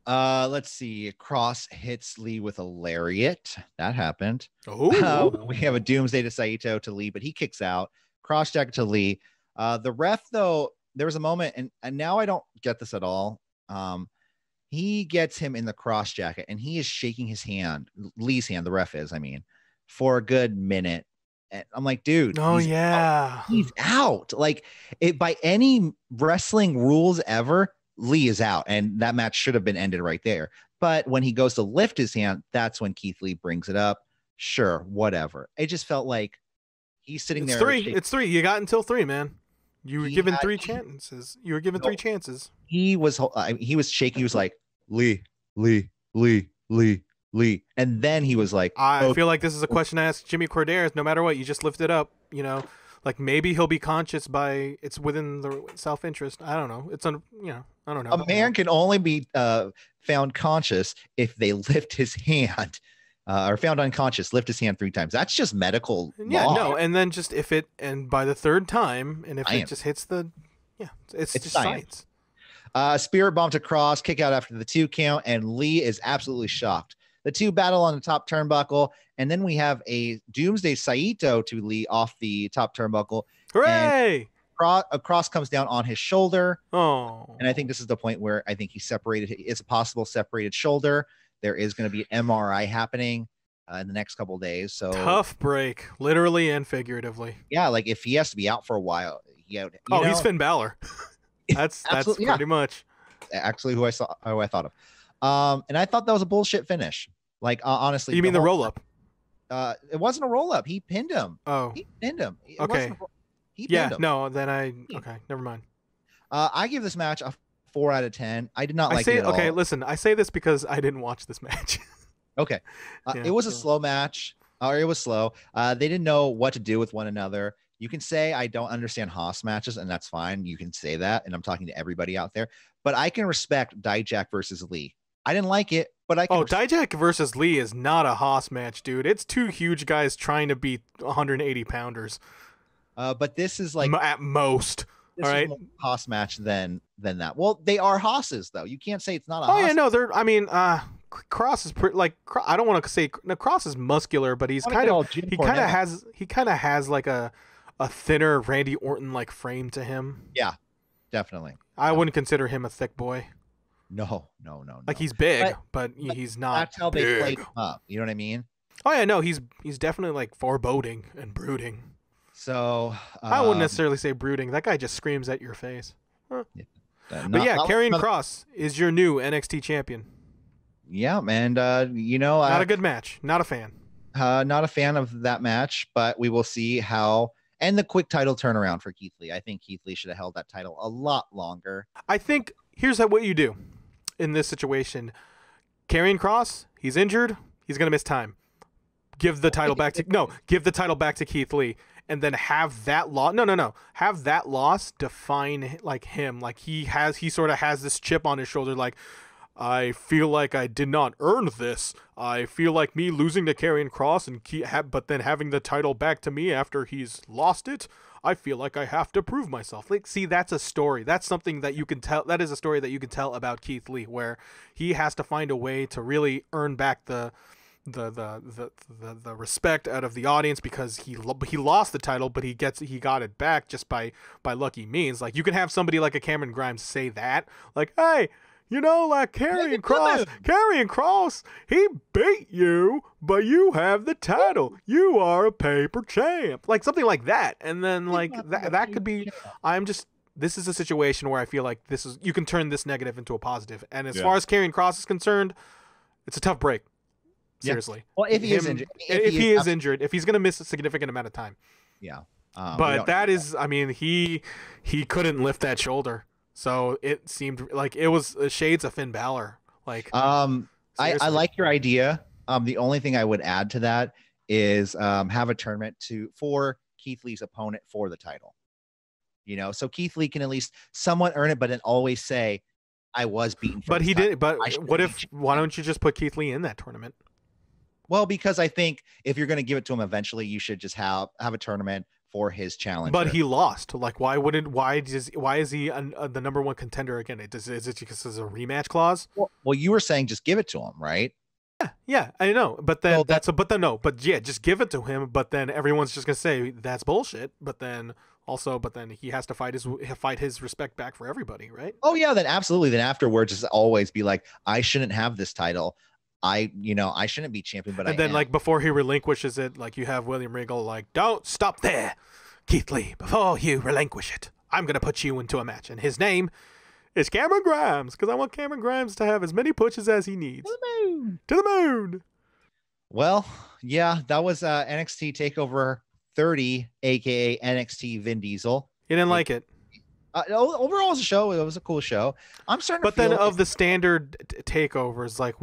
Let's see. Cross hits Lee with a lariat. That happened. We have a Doomsday to Saito to Lee, but he kicks out. Cross jacket to Lee. The ref, though, there was a moment, and now I don't get this at all. He gets him in the cross jacket, and he is shaking his hand, Lee's hand, the ref is, for a good minute. And I'm like, dude, he's out. Like, by any wrestling rules ever, Lee is out, and that match should have been ended right there. But when he goes to lift his hand, that's when Keith Lee brings it up. Sure, whatever. It just felt like he's sitting there. It's three. You got until 3, man. You were given 3 chances. You were given 3 chances. He was shaking. He was like, Lee, and then he was like, I feel like this is a question to ask Jimmy Corderas. No matter what, you just lift it up. Like maybe he'll be conscious by it's within the self-interest. I don't know. I don't know. A man can only be found conscious if they lift his hand, or found unconscious, lift his hand 3 times. That's just medical law. And then just and by the 3rd time, and if it just hits it's just science. Spirit bomb to Cross, kick out after the 2 count, and Lee is absolutely shocked. The 2 battle on the top turnbuckle, and then we have a Doomsday Saito to Lee off the top turnbuckle. Hooray! Cross comes down on his shoulder. Oh. And I think this is the point where I think he separated. It's a possible separated shoulder. There is going to be an MRI happening in the next couple of days. So tough break, literally and figuratively. Yeah, like if he has to be out for a while. He's Finn Balor. That's pretty much actually who I thought of. And I thought that was a bullshit finish. Like, honestly. You mean the roll-up? It wasn't a roll-up. He pinned him. Oh. He pinned him. Okay. Never mind. I give this match a 4 out of 10. I did not like it at all. Okay, listen. I say this because I didn't watch this match. Okay. It was a slow match. Or it was slow. They didn't know what to do with one another. You can say I don't understand Haas matches, and that's fine. You can say that, and I'm talking to everybody out there. But I can respect Dijak versus Lee. I didn't like it, but I can. Dijak versus Lee is not a Haas match, dude. It's 2 huge guys trying to beat 180 pounders. But this is like at most. This all right, is more Haas match than that. Well, they are Haas's though. You can't say it's not a. Haas. Yeah, no, they're. I mean, Cross is I don't want to say Cross is muscular, but he kind of has like a thinner Randy Orton like frame to him. Yeah, definitely. I wouldn't consider him a thick boy. No. Like he's big, but he's not. That's how they big. played him up. You know what I mean? Oh yeah, no, he's definitely like foreboding and brooding. So I wouldn't necessarily say brooding. That guy just screams at your face. Huh. Yeah, But yeah, Karrion Kross is your new NXT champion. Yeah, and not a good match. Not a fan. Not a fan of that match, but we will see how. And the quick title turnaround for Keith Lee. I think Keith Lee should have held that title a lot longer. I think here's what you do in this situation. Karrion Kross, he's injured. He's gonna miss time. Give the title back to Keith Lee, and then have that loss. No. Have that loss define like him. Like he sort of has this chip on his shoulder. Like, I feel like I did not earn this. I feel like me losing to Karrion Kross but then having the title back to me after he's lost it. I feel like I have to prove myself. Like, see, that's a story. That's something that you can tell. That is a story that you can tell about Keith Lee, where he has to find a way to really earn back the respect out of the audience, because he lost the title, but he got it back just by lucky means. Like, you can have somebody like a Cameron Grimes say that, like, hey, like Karrion Kross, he beat you, but you have the title. You are a paper champ. Like, something like that. And then, like, that could be, this is a situation where I feel like you can turn this negative into a positive. And as far as Karrion Kross is concerned, it's a tough break. Seriously. Yeah. Well, if he is injured. If he is injured, if he's going to miss a significant amount of time. Yeah. But that is, I mean, he couldn't lift that shoulder. So it seemed like it was shades of Finn Balor. Like, I like your idea. The only thing I would add to that is have a tournament for Keith Lee's opponent for the title. So Keith Lee can at least somewhat earn it, but then always say, I was beaten. But he did. But why don't you just put Keith Lee in that tournament? Well, because I think if you're going to give it to him eventually, you should just have a tournament for his challenge. But he lost. Like, why is he the number one contender again? Is it because there's a rematch clause? Well, you were saying just give it to him, right? Yeah, I know. But then just give it to him. But then everyone's just gonna say that's bullshit. But then he has to fight his respect back for everybody, right? Oh yeah, then absolutely. Then afterwards, just always be like, I shouldn't have this title. I shouldn't be champion, but like before he relinquishes it, like you have William Regal, like, don't stop there, Keith Lee. Before you relinquish it, I'm gonna put you into a match, and his name is Cameron Grimes, because I want Cameron Grimes to have as many pushes as he needs. To the moon. Well, yeah, that was NXT Takeover 30, aka NXT Vin Diesel. You didn't like it? Overall, as a show, it was a cool show. Of the standard takeovers, like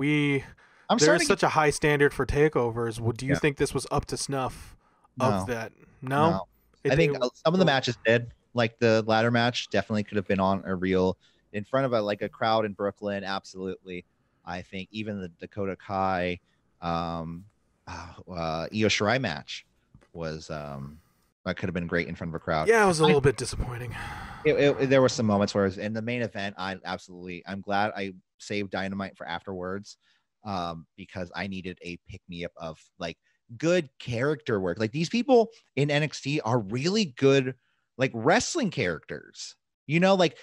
there's such a high standard for takeovers. Do you think this was up to snuff of that? No. I think some of the matches did. Like the ladder match definitely could have been on a reel in front of a crowd in Brooklyn. Absolutely. I think even the Dakota Kai, Io Shirai match was that could have been great in front of a crowd. Yeah, it was a little bit disappointing. There were some moments where in the main event, I'm glad I saved Dynamite for afterwards, because I needed a pick-me-up of like good character work. Like, these people in NXT are really good, like, wrestling characters. Like,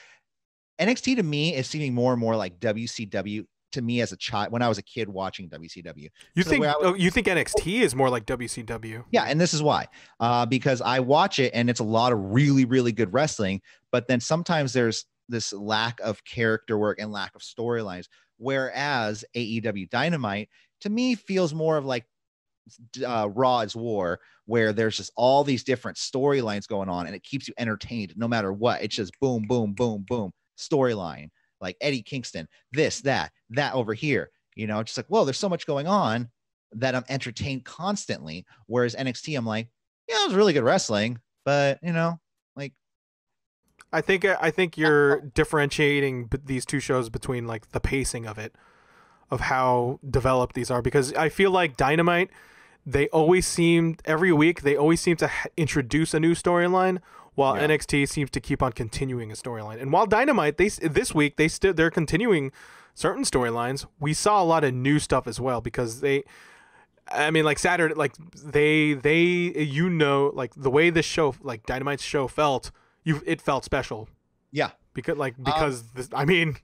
NXT to me is seeming more and more like WCW to me as a child, when I was a kid watching WCW. You think NXT is more like WCW? Yeah, and this is why. Because I watch it and it's a lot of really, really good wrestling, but then sometimes there's this lack of character work and lack of storylines. Whereas AEW Dynamite to me feels more of like Raw is War, where there's just all these different storylines going on and it keeps you entertained no matter what. It's just boom, boom, boom, boom, storyline. Like Eddie Kingston, this, that over here, just like, whoa, there's so much going on that I'm entertained constantly. Whereas NXT, I'm like, yeah, it was really good wrestling, but like, I think you're differentiating these two shows between like the pacing of it, of how developed these are, because I feel like Dynamite, every week they always seem to introduce a new storyline, while NXT seems to keep on continuing a storyline. And while Dynamite, this week they're continuing certain storylines, we saw a lot of new stuff as well, because like Saturday, like like the way this show, like Dynamite's show felt, it felt special. Yeah. Because this, I mean,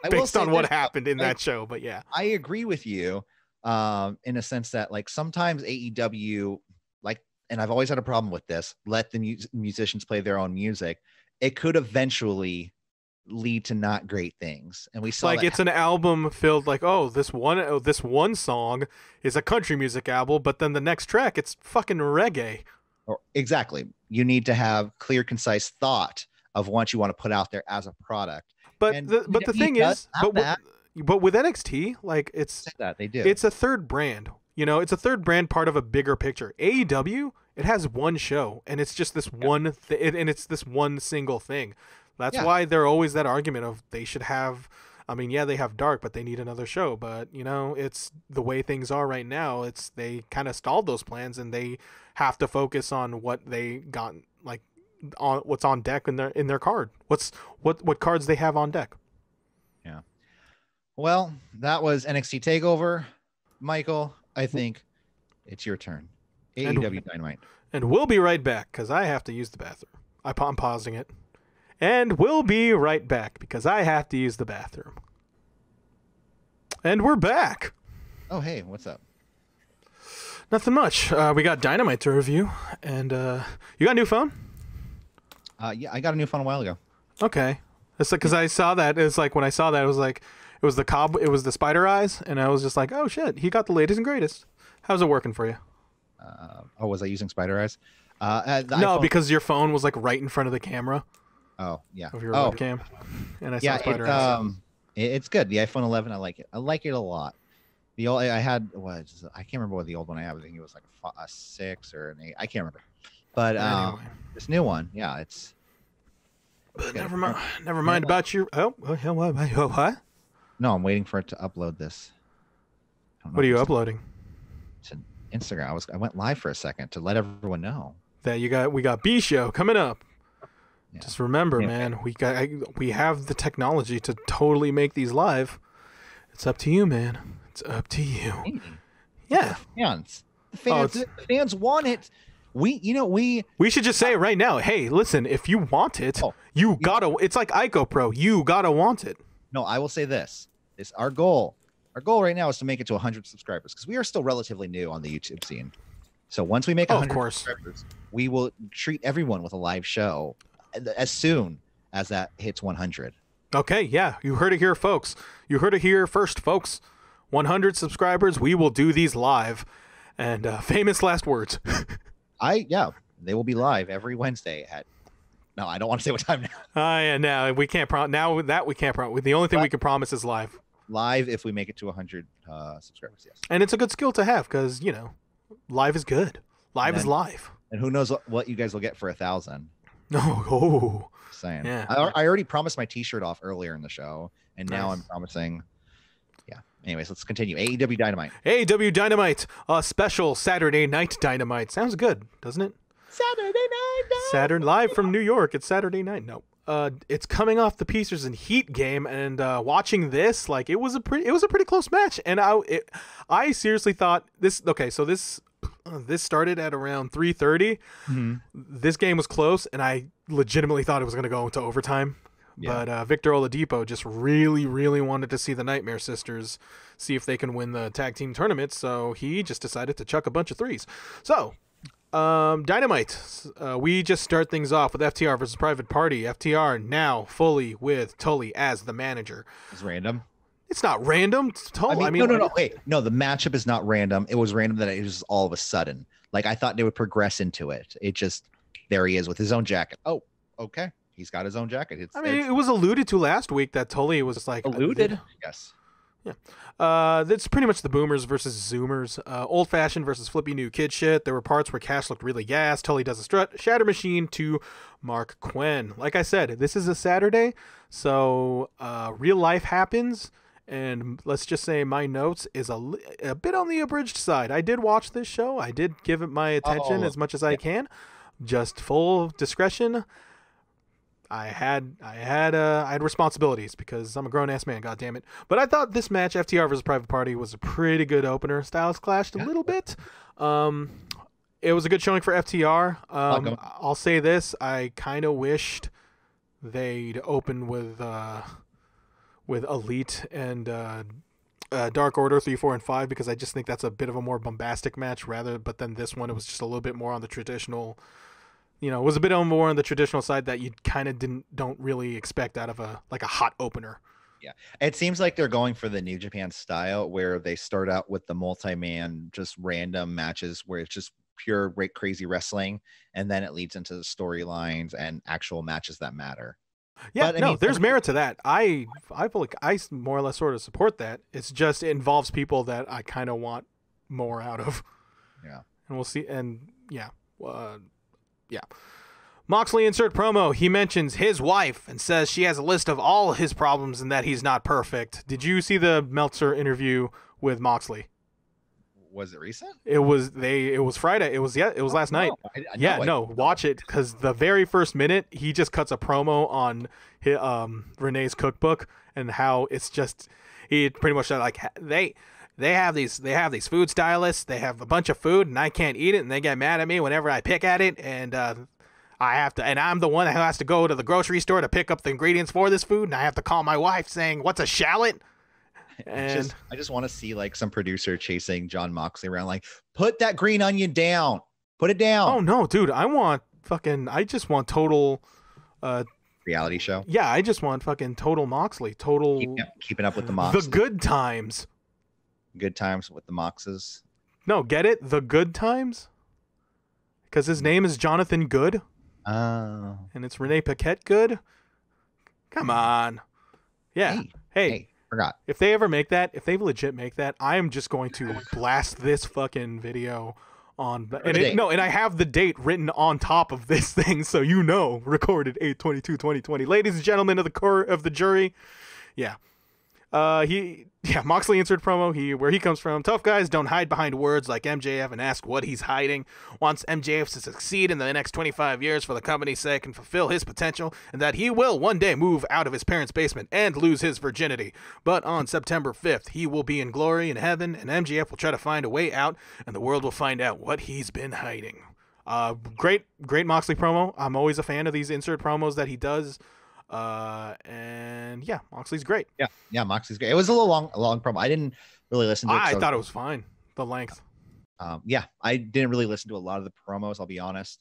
based on what happened in that show, but yeah, I agree with you, in a sense that like sometimes AEW, like, and I've always had a problem with this, let the musicians play their own music. It could eventually lead to not great things, and we saw like it's an album filled like, oh, this one song is a country music album, but then the next track it's fucking reggae. Exactly. You need to have clear, concise thought of what you want to put out there as a product. But the thing is, but with NXT, like it's a third brand. It's a third brand, part of a bigger picture. AEW, it has one show, and it's just this one and it's this one single thing. That's why they're always that argument of they should have. I mean, yeah, they have Dark, but they need another show. But it's the way things are right now. They kind of stalled those plans, and they have to focus on what they got, like on what's on deck in their card. What cards they have on deck. Yeah. Well, that was NXT Takeover, Michael. I think it's your turn. AEW Dynamite. And we'll be right back because I have to use the bathroom. I'm pausing it. And we'll be right back because I have to use the bathroom. And we're back. Oh, hey, what's up? Nothing much. We got Dynamite to review. And you got a new phone? Yeah, I got a new phone a while ago. Okay. It's like, because I saw that. It's like when I saw that, it was like, it was the spider eyes. And I was just like, oh, shit, he got the latest and greatest. How's it working for you? Was I using spider eyes? No, iPhone... because your phone was like right in front of the camera. Oh, yeah. Of your webcam. And I saw spider eyes. It's good. The iPhone 11, I like it. I like it a lot. The old I had I can't remember what the old one I have. I think it was like a 6 or an 8. I can't remember. But anyway. This new one, yeah, it's. Never mind about your. What? No, I'm waiting for it to upload this. What are you uploading? To Instagram. I went live for a second to let everyone know that we got B show coming up. Yeah. Just remember, man, we have the technology to totally make these live. It's up to you, man. It's up to you. Hey, yeah. The fans want it. We should just say it right now. Hey, listen, if you want it, you gotta. It's like Ico Pro. You gotta want it. No, I will say this. Our goal right now is to make it to 100 subscribers because we are still relatively new on the YouTube scene. So once we make 100 subscribers, we will treat everyone with a live show as soon as that hits 100. Okay, yeah, you heard it here, folks. You heard it here first, folks. 100 subscribers, we will do these live. And famous last words. They will be live every Wednesday at. No, I don't want to say what time now. Yeah, no, we can't promise. Now that we can't promise. The only thing we can promise is live. Live if we make it to 100 subscribers, yes. And it's a good skill to have because live is good. Live is live. And who knows what you guys will get for 1,000. Oh, saying. Yeah. I already promised my T-shirt off earlier in the show, and now I'm promising. Yeah. Anyways, let's continue. AEW Dynamite. AEW Dynamite, a special Saturday Night Dynamite. Sounds good, doesn't it? Saturday Night Dynamite. Saturday live from New York. It's Saturday night. No. It's coming off the Pacers and Heat game, and watching this, like it was a pretty close match, and I seriously thought this. Okay, so this started at around 3:30. Mm-hmm. This game was close, and I legitimately thought it was going to go into overtime. Yeah. But Victor Oladipo just really, really wanted to see the Nightmare Sisters see if they can win the tag team tournament, so he just decided to chuck a bunch of threes. So. Dynamite. We just start things off with FTR versus Private Party. FTR now fully with Tully as the manager. It's random. It's not random. I mean, no. Wait, no. The matchup is not random. It was random that it was all of a sudden. Like I thought they would progress into it. It just there he is with his own jacket. Oh, okay. He's got his own jacket. It was alluded to last week that Tully was just like alluded. Yes. Yeah. That's pretty much the Boomers versus Zoomers. Old fashioned versus flippy new kid shit. There were parts where Cash looked really gassed. Tully does a strut. Shatter Machine to Mark Quinn. Like I said, this is a Saturday, so real life happens. And let's just say my notes is a bit on the abridged side. I did watch this show. I did give it my attention as much as I can. Just full discretion. I had responsibilities because I'm a grown ass man. God damn it! But I thought this match, FTR versus Private Party, was a pretty good opener. Styles clashed a little bit. It was a good showing for FTR. I'll say this: I kind of wished they'd open with Elite and Dark Order 3, 4, and 5, because I just think that's a bit of a more bombastic match but then this one, it was just a little bit more on the traditional, it was a bit more on the traditional side that you kind of don't really expect out of a hot opener. Yeah, it seems like they're going for the New Japan style, where they start out with the multi-man, just random matches where it's just pure crazy wrestling, and then it leads into the storylines and actual matches that matter. Yeah, but, there's merit to that. I feel like I more or less sort of support that. It's just it involves people that I kind of want more out of. Yeah, and we'll see. And yeah. Moxley insert promo. He mentions his wife and says she has a list of all his problems and that he's not perfect. Did you see the Meltzer interview with Moxley? Was it recent? It was Friday. It was last night. Watch it, because the very first minute he just cuts a promo on Renee's cookbook and how it's just, he pretty much said like they have these food stylists. They have a bunch of food and I can't eat it, and they get mad at me whenever I pick at it, and I'm the one who has to go to the grocery store to pick up the ingredients for this food, and I have to call my wife saying, "What's a shallot?" And I just want to see like some producer chasing John Moxley around, like, put that green onion down, put it down. Oh no, dude! I just want total reality show. Yeah, I just want fucking total Moxley, total keeping up with the Mox. The good times. Good times with the Moxes. No, get it? The good times? Because his name is Jonathan Good. Oh. And it's Renee Paquette Good? Come on. Yeah. Hey. Forgot. If they ever make that, if they legit make that, I am just going to blast this fucking video on and I have the date written on top of this thing, so recorded 8/22/2020. Ladies and gentlemen of the court of the jury. Yeah. Moxley insert promo. Where he comes from. Tough guys don't hide behind words like MJF and ask what he's hiding. Wants MJF to succeed in the next 25 years for the company's sake and fulfill his potential, and that he will one day move out of his parents' basement and lose his virginity. But on September 5th, he will be in glory in heaven, and MJF will try to find a way out, and the world will find out what he's been hiding. Great Moxley promo. I'm always a fan of these insert promos that he does. And yeah, Moxley's great. Yeah, Moxley's great. It was a long promo. I didn't really listen to it. I thought it was fine. The length. I didn't really listen to a lot of the promos, I'll be honest,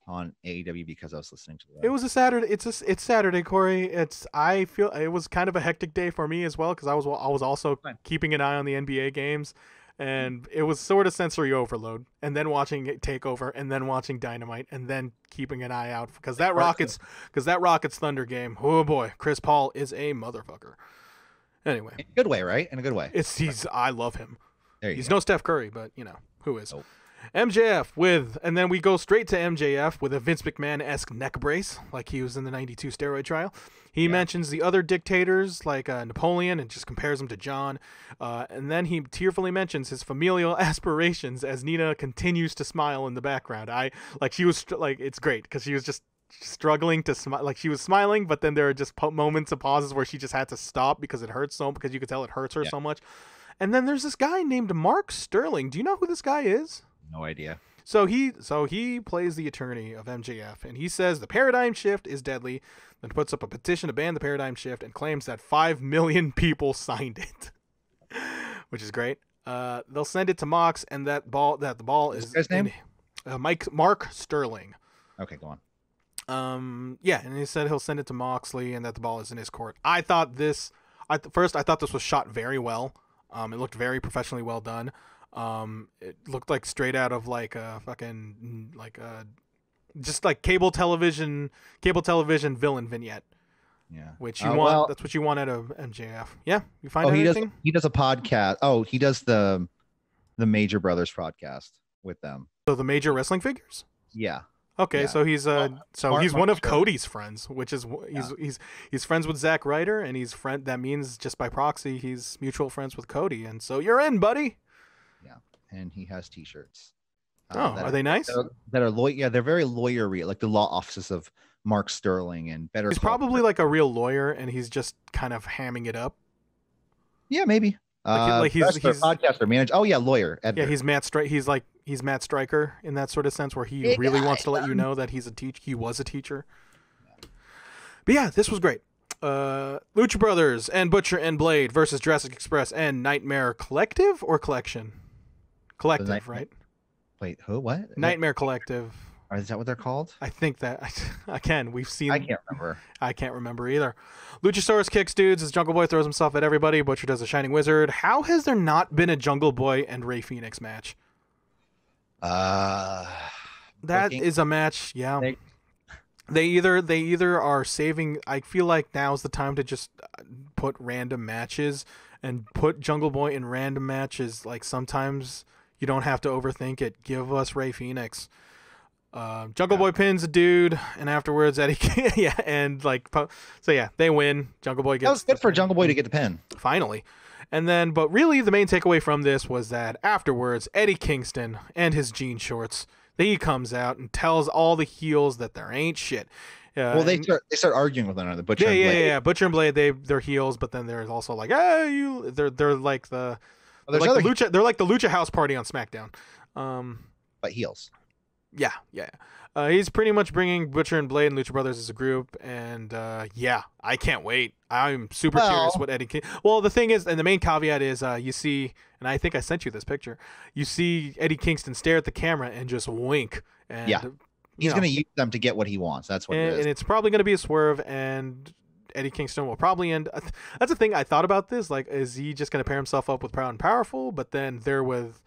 on AEW, because I was listening to it was a Saturday. It's Saturday, Corey. I feel it was kind of a hectic day for me as well, because I was also keeping an eye on the NBA games. And it was sort of sensory overload, and then watching Takeover, and then watching Dynamite, and then keeping an eye out because that Rockets Thunder game. Oh boy, Chris Paul is a motherfucker. Anyway, in a good way, right? In a good way. I love him. He's no Steph Curry, but who is? Nope. MJF and then we go straight to MJF with a Vince McMahon-esque neck brace, like he was in the '92 steroid trial. He mentions the other dictators like Napoleon and just compares him to John. And then he tearfully mentions his familial aspirations as Nina continues to smile in the background. It's great because she was just struggling to smile. Like she was smiling, but then there are just moments of pauses where she just had to stop because it hurts because you could tell it hurts her so much. And then there's this guy named Mark Sterling. Do you know who this guy is? No idea. So he plays the attorney of MJF, and he says the paradigm shift is deadly, then puts up a petition to ban the paradigm shift and claims that 5 million people signed it, which is great. They'll send it to Mox, and that the ball is his name? Mark Sterling. Okay, go on. And he said he'll send it to Moxley, and that the ball is in his court. I thought this was shot very well. It looked very professionally well done. It looked like straight out of like a fucking just like cable television villain vignette. Yeah. Which you want. That's what you want out of MJF. Yeah. You find anything? He does a podcast. Oh, he does the Major Brothers podcast with them. So the Major Wrestling Figures? Yeah. Okay, so he's he's one of Cody's friends, which is he's friends with Zack Ryder, and that means just by proxy he's mutual friends with Cody, and so you're in, buddy. Yeah, and he has T-shirts. Are they nice? That are they're very lawyery, like the law offices of Mark Sterling and Better. He's probably like a real lawyer, and he's just kind of hamming it up. Yeah, maybe. He's podcaster, manager. Oh yeah, lawyer. Editor. Yeah, he's Matt Stryker in that sort of sense, where he really wants to let you know that he was a teacher. But yeah, this was great. Lucha Brothers and Butcher and Blade versus Jurassic Express and Nightmare Collective or Collection? Collective, right? Wait, who? What? Nightmare Collective. Is that what they're called? I think that we've seen. I can't remember. I can't remember either. Luchasaurus kicks dudes as Jungle Boy throws himself at everybody. Butcher does a Shining Wizard. How has there not been a Jungle Boy and Rey Fenix match? That is a match. Yeah. They either are saving. I feel like now's the time to just put random matches and put Jungle Boy in random matches. Like sometimes you don't have to overthink it. Give us Rey Fenix. Jungle Boy pins a dude, and afterwards Eddie, they win. Jungle Boy gets. That was good for Jungle Boy to get the pin Finally. And then, but really, the main takeaway from this was that afterwards, Eddie Kingston and his jean shorts, he comes out and tells all the heels that there ain't shit. They start arguing with one another. Butcher and Blade. Yeah. Butcher and Blade, they're heels, but then there's also like, they're like the Lucha. They're like the Lucha House Party on SmackDown. But heels. Yeah. He's pretty much bringing Butcher and Blade and Lucha Brothers as a group, and I can't wait. I'm super curious what Eddie Well, the thing is, and the main caveat is, you see, and I think I sent you this picture, you see Eddie Kingston stare at the camera and just wink. And, he's going to use them to get what he wants. That's what it is. And it's probably going to be a swerve, and Eddie Kingston will probably end. That's the thing I thought about this. Like, is he just going to pair himself up with Proud and Powerful, but then they're with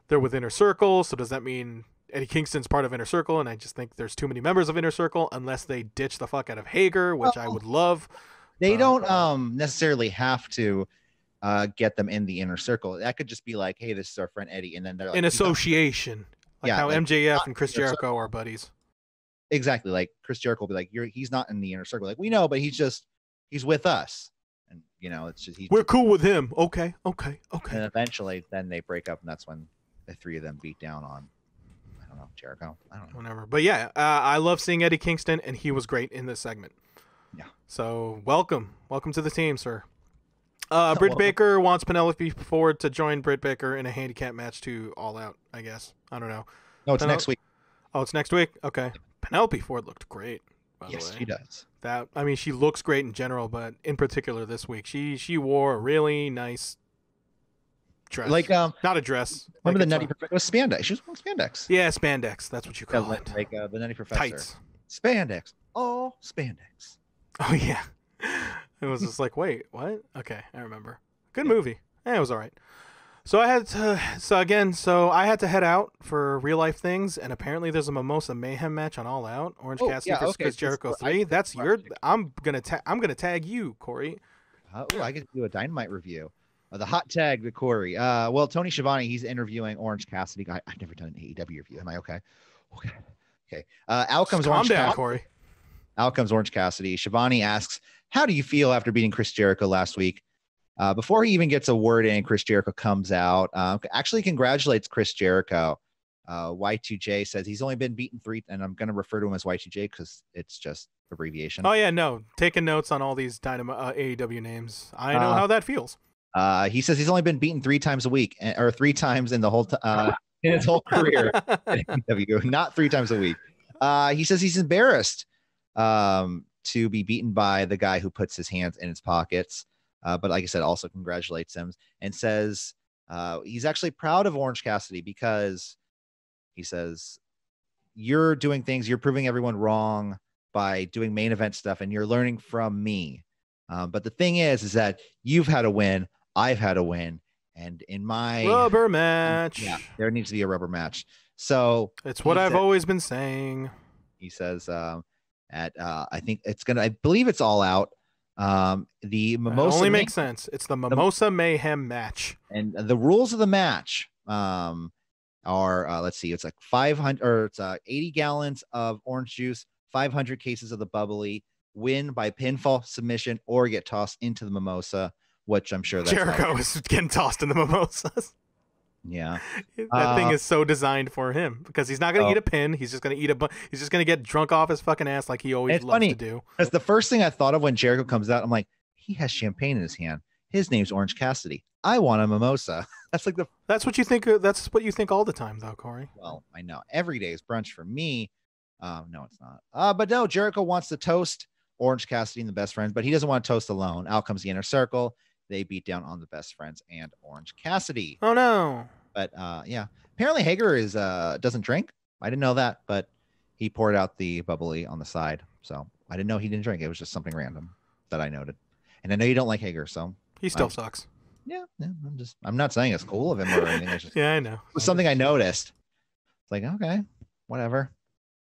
Inner Circle, so does that mean Eddie Kingston's part of Inner Circle? And I just think there's too many members of Inner Circle unless they ditch the fuck out of Hager, which I would love. They don't necessarily have to get them in the Inner Circle. That could just be like, hey, this is our friend Eddie, and then they're like, in association, how MJF and Chris Jericho are buddies. Exactly, like Chris Jericho will be like, he's not in the Inner Circle. Like, we know, but he's with us, and it's just we're cool with him. Okay. And eventually, then they break up, and that's when the three of them beat down on. Jericho. I don't know. Whatever. But yeah, I love seeing Eddie Kingston, and he was great in this segment. Yeah. So welcome to the team, sir. Britt Baker wants Penelope Ford to join Britt Baker in a handicap match to All Out, I guess. I don't know. No, it's next week. Oh, it's next week? Okay. Penelope Ford looked great. Yes, she does. She looks great in general, but in particular this week, she wore a really nice dress. Like not a dress. Remember the Nutty Professor? It was spandex. She was wearing spandex. Yeah, spandex. That's what you call it. Like the Nutty Professor. Tights. Spandex. All spandex. Oh yeah. It was just like, wait, what? Okay, I remember. Good movie. It was all right. So I had to head out for real life things, and apparently there's a Mimosa Mayhem match on All Out. Orange Cassidy versus Chris Jericho 3. That's your. I'm gonna tag you, Corey. I get to do a Dynamite review. The hot tag to Corey. Tony Schiavone, he's interviewing Orange Cassidy. I've never done an AEW review. Am I okay? Okay. Out comes Orange Cassidy. Corey. Out comes Orange Cassidy. Schiavone asks, "How do you feel after beating Chris Jericho last week?" Before he even gets a word in, Chris Jericho comes out. Actually congratulates Chris Jericho. Y2J says he's only been beaten 3, and I'm going to refer to him as Y2J because it's just abbreviation. Oh yeah, no, taking notes on all these Dynamite AEW names. I know how that feels. He says he's only been beaten 3 times a week, or 3 times in the whole in his whole career at AEW, not 3 times a week. He says he's embarrassed to be beaten by the guy who puts his hands in his pockets. But like I said, also congratulates him and says he's actually proud of Orange Cassidy because he says, you're doing things, you're proving everyone wrong by doing main event stuff, and you're learning from me. But the thing is that you've had a win, I've had a win, and in my rubber match, there needs to be a rubber match. So it's what I've always been saying. He says I think I believe it's All Out. The Mimosa only makes sense. It's the Mimosa Mayhem match, and the rules of the match are let's see, it's like 500 or it's 80 gallons of orange juice, 500 cases of the bubbly, win by pinfall, submission, or get tossed into the mimosa, which I'm sure that's Jericho is getting tossed in the mimosas. Yeah, that thing is so designed for him because he's not going to eat a pin. He's just going to eat he's just going to get drunk off his fucking ass like he always loves to do. That's the first thing I thought of when Jericho comes out. I'm like, he has champagne in his hand. His name's Orange Cassidy. I want a mimosa. That's what you think. That's what you think all the time, though, Corey. Well, I know every day is brunch for me. No, it's not. But no, Jericho wants to toast Orange Cassidy and the Best Friends, but he doesn't want to toast alone. Out comes the Inner Circle. They beat down on the Best Friends and Orange Cassidy. Oh no! But yeah, apparently Hager is doesn't drink. I didn't know that, but he poured out the bubbly on the side, so I didn't know he didn't drink. It was just something random that I noted. And I know you don't like Hager, so he still sucks. Yeah. I'm not saying it's cool of him or anything. It's just, yeah, I know. It was something I noticed. It's like, okay, whatever.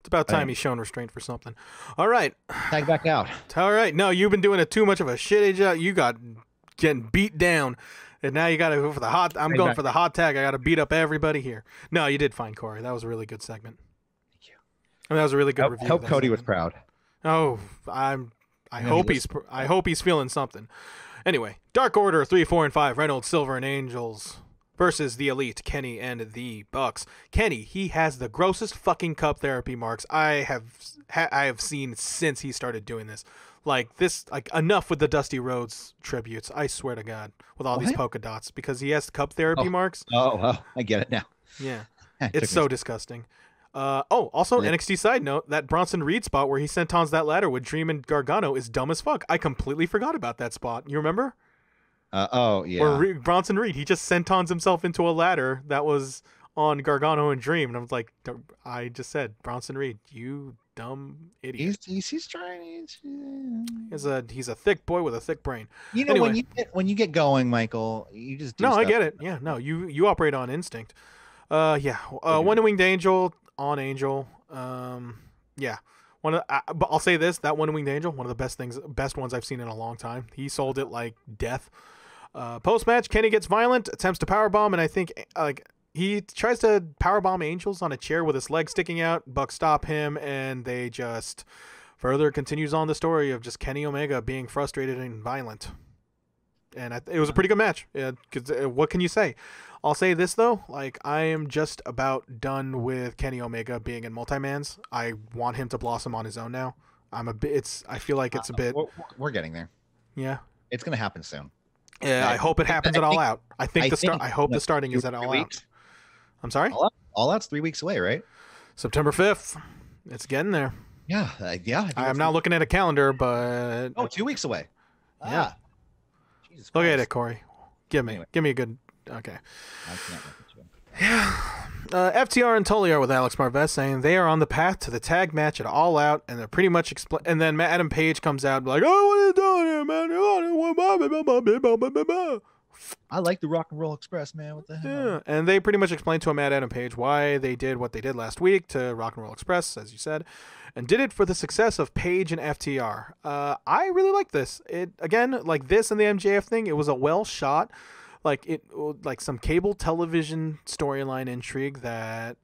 It's about time he's shown restraint for something. All right. Tag back out. All right. No, you've been doing too much of a shit job. You got getting beat down. And now you got to go for the hot. I'm going for the hot tag. I got to beat up everybody here. No, you did fine, Corey. That was a really good segment. Thank you. I mean, that was a really good review. I hope Cody was proud. Oh, I hope he's feeling something. Anyway, Dark Order 3, 4, and 5. Reynolds, Silver, and Angels versus the Elite, Kenny and the Bucks. Kenny, he has the grossest fucking cup therapy marks I have seen since he started doing this. Like this, like enough with the Dusty Rhodes tributes. I swear to God, with all these polka dots, because he has cup therapy marks. Oh, I get it now. Yeah, it's so disgusting. Also, NXT side note, that Bronson Reed spot where he sentons that ladder with Dream and Gargano is dumb as fuck. I completely forgot about that spot. You remember? Oh yeah. Where Bronson Reed, he just sentons himself into a ladder that was on Gargano and Dream, and I was like, I just said, Bronson Reed, you dumb idiot. He's trying. He's a thick boy with a thick brain. You know, anyway, when you get going, Michael, you just do I get it. Yeah, no, you operate on instinct. One Winged Angel on Angel. Yeah. But I'll say this: that One Winged Angel, one of the best ones I've seen in a long time. He sold it like death. Post match, Kenny gets violent, attempts to powerbomb, and I think he tries to powerbomb Angels on a chair with his leg sticking out. Bucks stop him, and they just further continues on the story of just Kenny Omega being frustrated and violent. And it was a pretty good match. Yeah, 'cause, what can you say? I'll say this though, like I am just about done with Kenny Omega being in multi-mans. I want him to blossom on his own now. I feel like it's a bit. We're getting there. Yeah, it's gonna happen soon. Yeah, I hope it happens at All Out. I hope the starting is at All Out. I'm sorry. All Out's 3 weeks away, right? September 5th. It's getting there. Yeah. I'm not looking at a calendar, but 2 weeks away. Yeah. Jesus Look at it, Corey. Give me a good. Okay. I can't look at you. Yeah. FTR and Tully are with Alex Marvez saying they are on the path to the tag match at All Out, and they're pretty much and then Adam Page comes out like, "Oh, what are you doing here, man? I like the Rock and Roll Express, man. What the hell?" Yeah, and they pretty much explained to him at Adam Page why they did what they did last week to Rock and Roll Express, as you said, and did it for the success of Page and FTR. I really like this. It again, like this and the MJF thing, it was a well shot. Like some cable television storyline intrigue that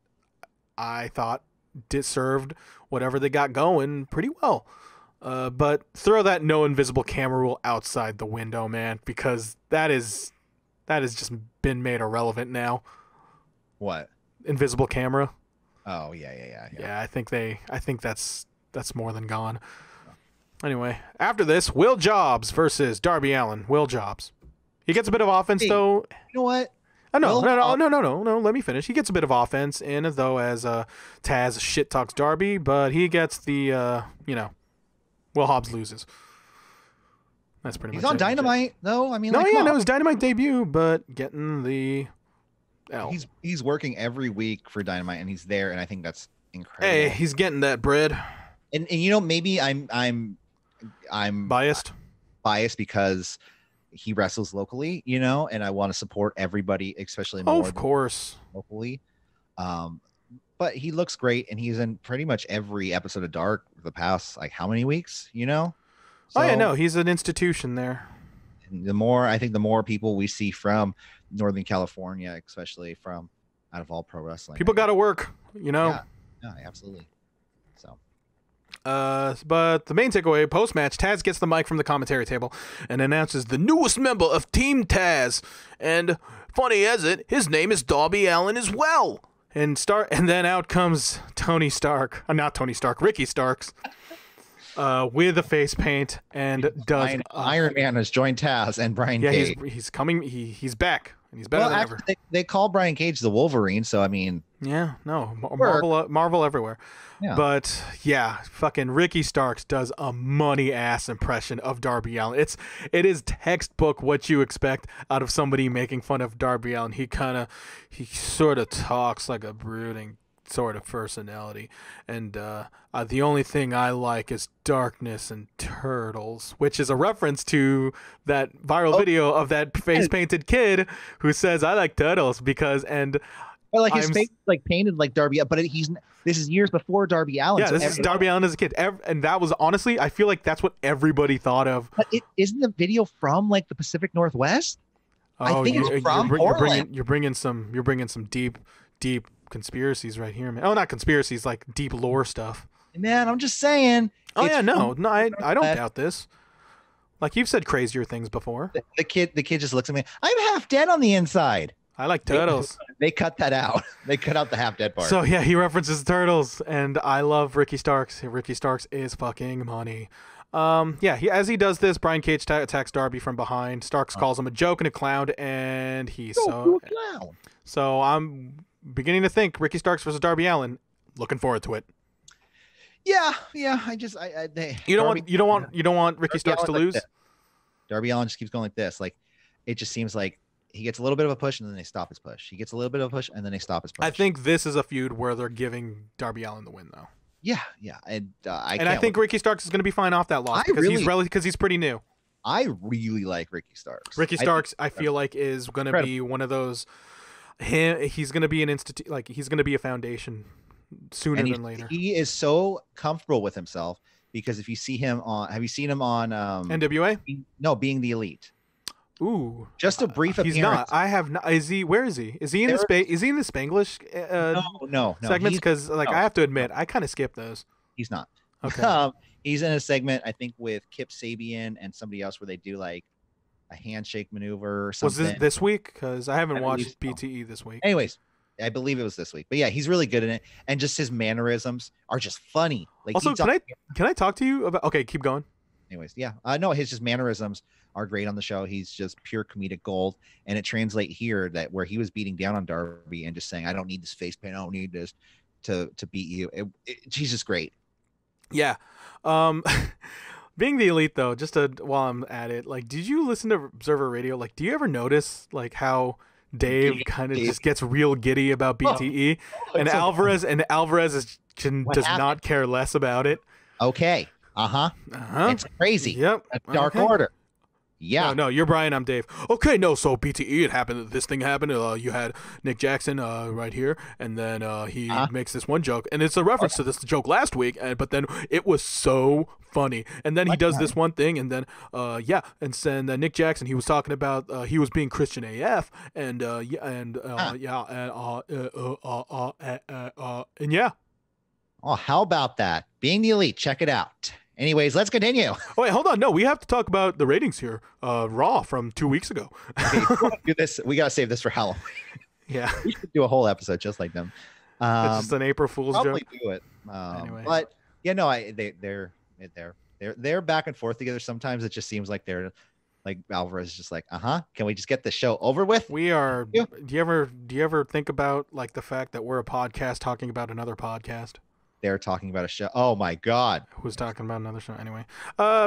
I thought served whatever they got going pretty well. But throw that no invisible camera rule outside the window, man, because that has just been made irrelevant now. What? Invisible camera. Oh yeah. Yeah, I think that's more than gone. Anyway, after this, Will Jobs versus Darby Allin. Will Jobs. He gets a bit of offense, though. You know what? Oh, no. Let me finish. He gets a bit of offense in, though, as Taz shit talks Darby, but he gets the, Will Hobbs loses. That's pretty much it. He's on Dynamite, though. I mean, it was Dynamite debut, but getting the L. He's working every week for Dynamite, and he's there, and I think that's incredible. Hey, he's getting that bread. And maybe I'm biased because he wrestles locally, and I want to support everybody, especially more of course locally. But he looks great, and he's in pretty much every episode of Dark the past how many weeks, So, he's an institution there. And the more people we see from Northern California, especially from out of all pro wrestling, people got to work, Yeah, absolutely. So. But the main takeaway, post-match, Taz gets the mic from the commentary table and announces the newest member of Team Taz. And funny as it, his name is Darby Allin as well. And then out comes Ricky Starks, with the face paint and does Iron Man has joined Taz and Brian Cage. He's coming. He's back and he's better than ever. They call Brian Cage the Wolverine, so I mean, Yeah, no, Marvel everywhere. Yeah. But yeah, fucking Ricky Starks does a money ass impression of Darby Allin. It is textbook what you expect out of somebody making fun of Darby Allin. He sort of talks like a brooding sort of personality, and the only thing I like is darkness and turtles, which is a reference to that viral video of that face painted kid who says I like turtles because Or like his face is like painted like Darby, but this is years before Darby Allin. Yeah, so this is Darby Allin as a kid, and that was honestly, I feel like that's what everybody thought of. But isn't the video from like the Pacific Northwest? Oh, I think it's from Portland. You're bringing some deep conspiracies right here, man. Oh, not conspiracies, like deep lore stuff. Man, I'm just saying. Oh yeah, no, I don't doubt this. Like you've said crazier things before. The kid just looks at me. I'm half dead on the inside. I like turtles. They cut that out. They cut out the half dead part. So yeah, he references turtles, and I love Ricky Starks. Ricky Starks is fucking money. Yeah, as he does this, Brian Cage attacks Darby from behind. Starks calls him a joke and a clown, and he's so I'm beginning to think Ricky Starks versus Darby Allin. Looking forward to it. Yeah. You don't want Ricky Starks to lose. Darby Allin just keeps going like this. Like it just seems like he gets a little bit of a push and then they stop his push. He gets a little bit of a push and then they stop his push. I think this is a feud where they're giving Darby Allin the win, though. Yeah, and I think Ricky Starks is going to be fine off that loss because he's pretty new. I really like Ricky Starks. Ricky Starks, I feel like, is going to be one of those. He's going to be he's going to be a foundation sooner than later. He is so comfortable with himself because if you see him on, have you seen him on NWA? No, Being the Elite. Ooh, just a brief appearance. He's not. I have not. Is he? Where is he? Is he in the Is he in the Spanglish? No. Segments because I have to admit I kind of skip those. He's not. Okay. He's in a segment I think with Kip Sabian and somebody else where they do like a handshake maneuver or something. Was this week? Because I haven't watched BTE this week. Anyways, I believe it was this week. But yeah, he's really good in it, and just his mannerisms are just funny. Like also, can I talk to you about? Okay, keep going. Anyways, yeah, no, his just mannerisms are great on the show. He's just pure comedic gold, and it translates here that where he was beating down on Darby and just saying, "I don't need this face paint. I don't need this to beat you." He's just great. Yeah. Being the Elite though, while I'm at it, like, did you listen to Observer Radio? Like, do you ever notice like how Dave kind of just gets real giddy about BTE, and Alvarez does not care less about it? Okay. It's crazy. Yep. A Dark Order. Yeah. No, you're Brian. I'm Dave. Okay, no. So BTE, it happened. This thing happened. You had Nick Jackson right here, and then he makes this one joke, and it's a reference to this joke last week. But then it was so funny, and then he does this one thing, and then and then Nick Jackson, he was talking about he was being Christian AF, and yeah. Oh, how about that? Being the Elite. Check it out. Anyways, let's continue. Oh, wait, hold on. No, we have to talk about the ratings here. Raw from 2 weeks ago. Do this. We got to save this for Halloween. Yeah. We should do a whole episode just like them. It's just an April Fool's joke. Probably do it. Anyway. But yeah, no, they're back and forth together. Sometimes it just seems like they're like Alvarez is just like, can we just get the show over with? We are. Do you ever think about like the fact that we're a podcast talking about another podcast? They're talking about a show. Oh my God. Who's talking about another show? Anyway,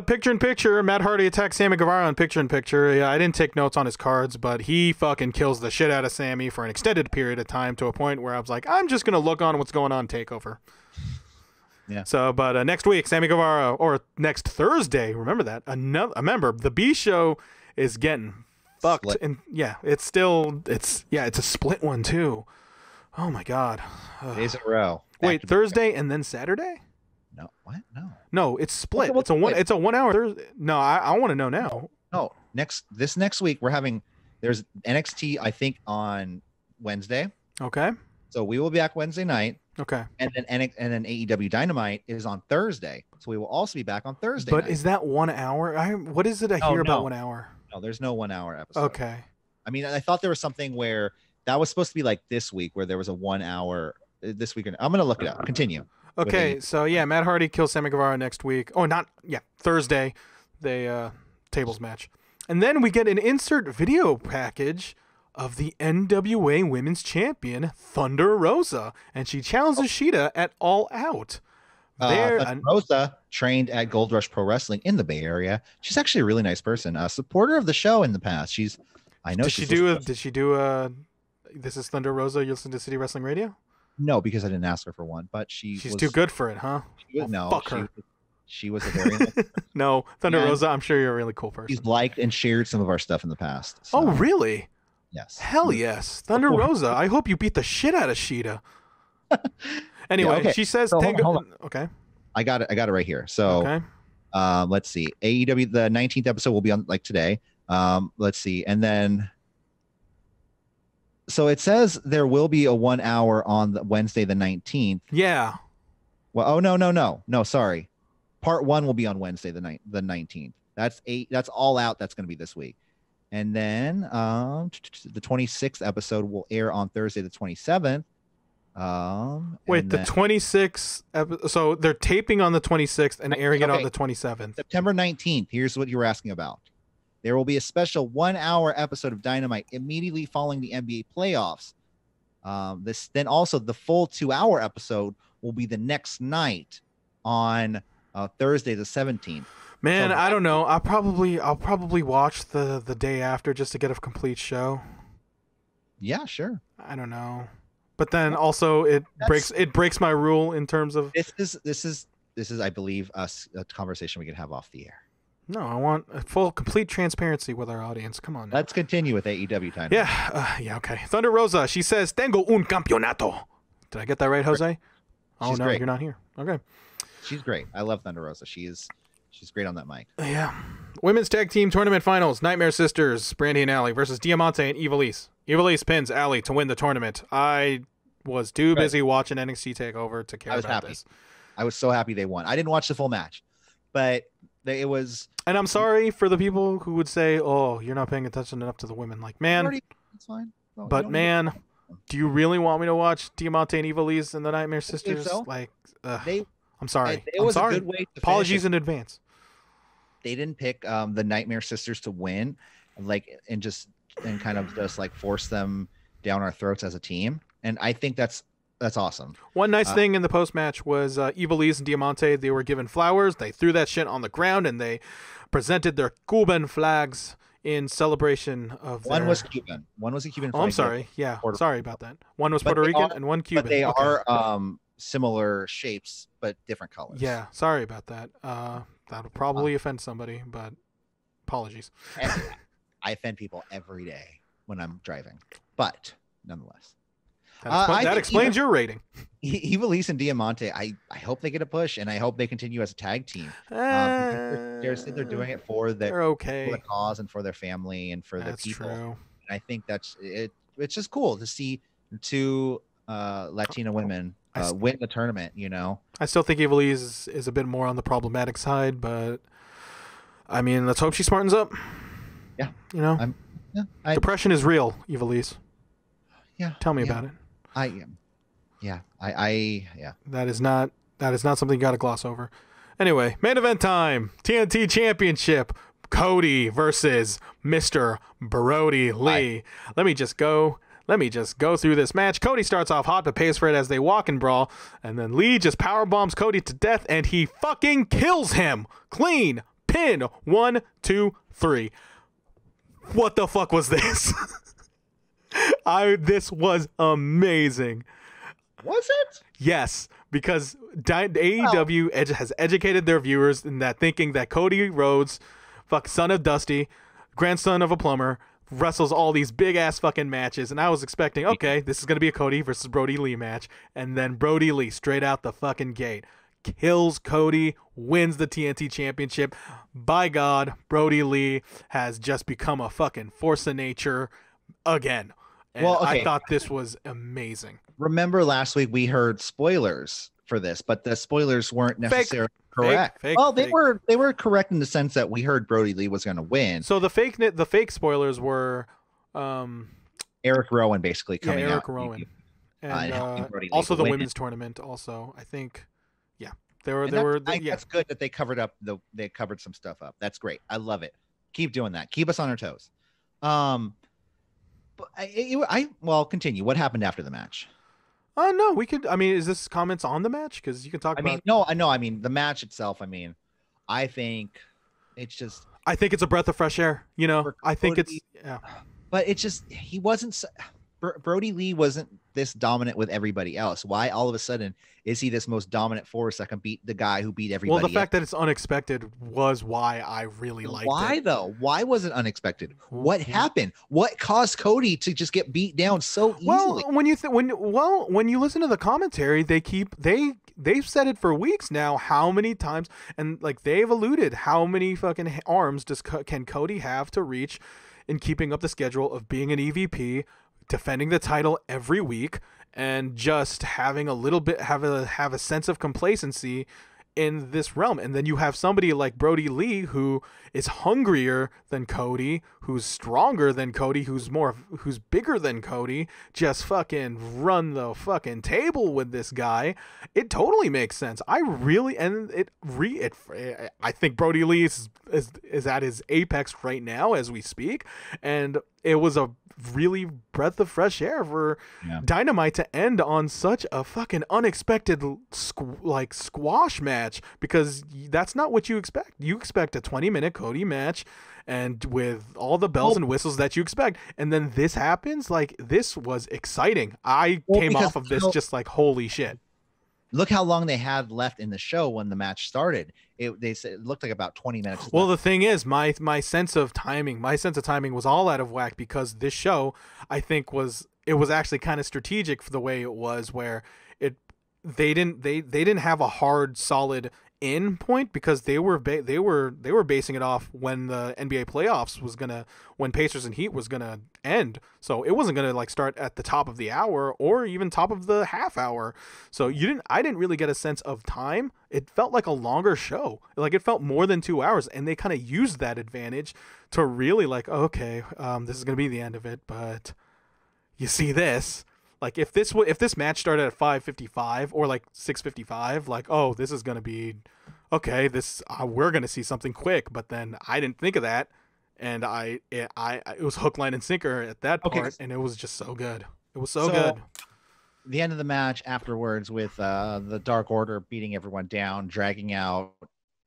picture in picture, Matt Hardy attacks Sammy Guevara on picture in picture. Yeah, I didn't take notes on his cards, but he fucking kills the shit out of Sammy for an extended period of time to a point where I was like, I'm just going to look on what's going on Takeover. Yeah. So, but next week, Sammy Guevara, or next Thursday, remember that, remember, the B show is getting fucked. Split. And yeah, it's a split one too. Oh my God. Days in a row. Wait, Thursday and then Saturday? No, what? No, it's split. It's a 1 hour Thursday. No, I want to know now. No, next week there's NXT I think on Wednesday. Okay. So we will be back Wednesday night. Okay. And then AEW Dynamite is on Thursday. So we will also be back on Thursday. But night. Is that 1 hour? What is it I hear about 1 hour? No, there's no 1 hour episode. Okay. I mean, I thought there was something where that was supposed to be like this week where there was a 1 hour this weekend. I'm going to look it up. Continue. Okay. So yeah, Matt Hardy kills Sammy Guevara next week. Oh, Thursday. They tables match. And then we get an insert video package of the NWA Women's Champion, Thunder Rosa, and she challenges Shida at All Out. Rosa trained at Gold Rush Pro Wrestling in the Bay Area. She's actually a really nice person. A supporter of the show in the past. Did she do This is Thunder Rosa? You listen to City Wrestling Radio? No, because I didn't ask her for one. But she's too good for it, huh? Fuck her. She was a very nice No, Thunder Rosa. I'm sure you're a really cool person. She's liked and shared some of our stuff in the past. So. Oh, really? Yes. Hell yes, Thunder Rosa. I hope you beat the shit out of Shida. Anyway, yeah, okay. she says, so, hold on. Okay. I got it right here. So, okay. Let's see. AEW, the 19th episode will be on like today. Let's see. And then, so it says there will be a 1 hour on Wednesday, the 19th. Yeah. Well, oh, no, sorry. Part 1 will be on Wednesday, the 19th. That's All Out. That's going to be this week. And then, the 26th episode will air on Thursday, the 27th. Wait, the 26th. So they're taping on the 26th and airing it on the 27th. September 19th. Here's what you were asking about. There will be a special 1 hour episode of Dynamite immediately following the NBA playoffs. Then also the full 2 hour episode will be the next night on Thursday, the 17th. Man, I don't know. I'll probably watch the day after just to get a complete show. Yeah, sure. I don't know. But then also it breaks my rule in terms of this is I believe a conversation we can have off the air. No, I want a full complete transparency with our audience. Come on now. Let's continue with AEW time. Yeah, okay. Thunder Rosa, she says, "Tengo un campeonato." Did I get that right, Jose? She's no, great. You're not here. Okay. She's great. I love Thunder Rosa. She's great on that mic. Yeah. Women's Tag Team Tournament Finals. Nightmare Sisters, Brandy and Allie versus Diamante and Ivelisse. Ivelisse pins Allie to win the tournament. I was too busy watching NXT Takeover to care about this. I was so happy they won. I didn't watch the full match, but it was. And I'm sorry for the people who would say, "Oh, you're not paying attention enough to the women." Like, man, it's fine. No, but man, do you really want me to watch Diamante and Ivelisse and the Nightmare Sisters? So. Like, I'm sorry. It was a good way to apologies in advance. They didn't pick the Nightmare Sisters to win, and kind of just like force them down our throats as a team. And I think that's awesome. One nice thing in the post match was Ivelisse and Diamante. They were given flowers. They threw that shit on the ground and they presented their Cuban flags in celebration of. One was Cuban. One was a Cuban flag. Oh, I'm sorry. Yeah, sorry about that. One was Puerto Rican and one Cuban. But they are similar shapes but different colors. Yeah, sorry about that. That'll probably offend somebody, but apologies. I offend people every day when I'm driving, but nonetheless. That explains your rating. Ivelisse and Diamante, I hope they get a push, and I hope they continue as a tag team. They're doing it for for the cause and for their family and for their people. True. And I think that's it. It's just cool to see two Latina women win the tournament. You know, I still think Ivelisse is a bit more on the problematic side, but I mean, let's hope she smartens up. Yeah, you know, depression is real, Ivelisse. Yeah, tell me about it. I am. Yeah. That is not something you got to gloss over. Anyway, main event time. TNT Championship. Cody versus Mr. Brody Lee. Let me just go through this match. Cody starts off hot but pays for it as they walk and brawl, and then Lee just power bombs Cody to death and he fucking kills him. Clean pin. 1, 2, 3. What the fuck was this? This was amazing. Was it? Yes, because AEW has educated their viewers in that thinking that Cody Rhodes, son of Dusty, grandson of a plumber, wrestles all these big ass fucking matches, and I was expecting, okay, this is gonna be a Cody versus Brody Lee match, and then Brody Lee straight out the fucking gate kills Cody, wins the TNT Championship. By God, Brody Lee has just become a fucking force of nature again. And I thought this was amazing. Remember last week we heard spoilers for this, but the spoilers weren't necessarily correct. Fake, they were correct in the sense that we heard Brody Lee was going to win. So the fake spoilers were Eric Rowan basically coming out. Eric Rowan. And also the women's tournament also, I think. Yeah. That's good that they covered some stuff up. That's great. I love it. Keep doing that. Keep us on our toes. Well, continue. What happened after the match? No, we could. I mean, is this comments on the match? Because you can talk about. No, I know. I mean, the match itself. I mean, I think it's just. I think it's a breath of fresh air. You know, I think it's. Yeah. But it's just he wasn't. Brody Lee wasn't this dominant with everybody else. Why all of a sudden is he this most dominant force that can beat the guy who beat everybody? Well, the fact that it's unexpected was why I really liked it. Why though? Why was it unexpected? What happened? What caused Cody to just get beat down so easily? Well, when you listen to the commentary, they've said it for weeks now. How many times? And like they've alluded, how many fucking arms can Cody have to reach in keeping up the schedule of being an EVP? Defending the title every week and just having a little bit have a sense of complacency in this realm. And then you have somebody like Brody Lee who is hungrier than Cody, who's stronger than Cody, who's bigger than Cody, just fucking run the fucking table with this guy. It totally makes sense. I think Brody Lee is at his apex right now as we speak, and it was a really breath of fresh air for Dynamite to end on such a fucking unexpected squash match, because that's not what you expect. You expect a 20-minute Cody match and with all the bells and whistles that you expect, and then this happens. Like, this was exciting. I came off of this just like, holy shit. Look how long they had left in the show when the match started. They said it looked like about 20 minutes. Well, the thing is, my sense of timing was all out of whack, because this show, I think, was actually kind of strategic for the way it was, where they didn't have a hard, solid end point, because they were basing it off when the NBA playoffs when Pacers and Heat was gonna end. So it wasn't gonna like start at the top of the hour or even top of the half hour. So I didn't really get a sense of time. It felt like a longer show. Like, it felt more than 2 hours, and they kind of used that advantage to really like, okay, this is gonna be the end of it, but you see this. Like, if this match started at 5:55 or like 6:55, like, oh, this is gonna be okay. We're gonna see something quick. But then I didn't think of that, and it was hook, line, and sinker at that part, and it was just so good. It was so good. The end of the match afterwards with the Dark Order beating everyone down, dragging out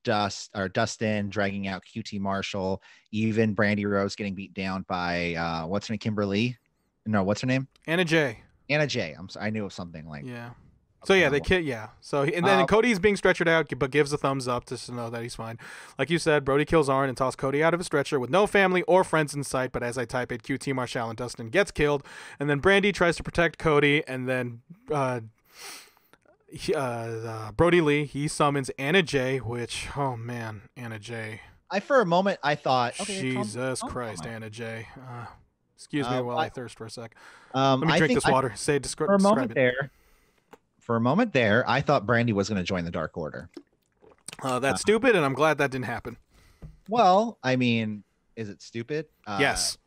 Dustin, dragging out QT Marshall, even Brandy Rose getting beat down by what's her name, Kimberly? No, what's her name? Anna Jay. I'm sorry, I knew of something like. Yeah. So yeah, So and then Cody's being stretchered out, but gives a thumbs up just to know that he's fine. Like you said, Brody kills Arn and tosses Cody out of a stretcher with no family or friends in sight. But as I type it, QT Marshall and Dustin gets killed, and then Brandy tries to protect Cody, and then Brody Lee, he summons Anna Jay, which, oh man, Anna Jay. For a moment I thought, okay, Jesus Christ, Anna Jay. Excuse me while I thirst for a sec. Let me drink this water. For a moment there, I thought Brandy was going to join the Dark Order. That's stupid, and I'm glad that didn't happen. Well, I mean, is it stupid? Yes.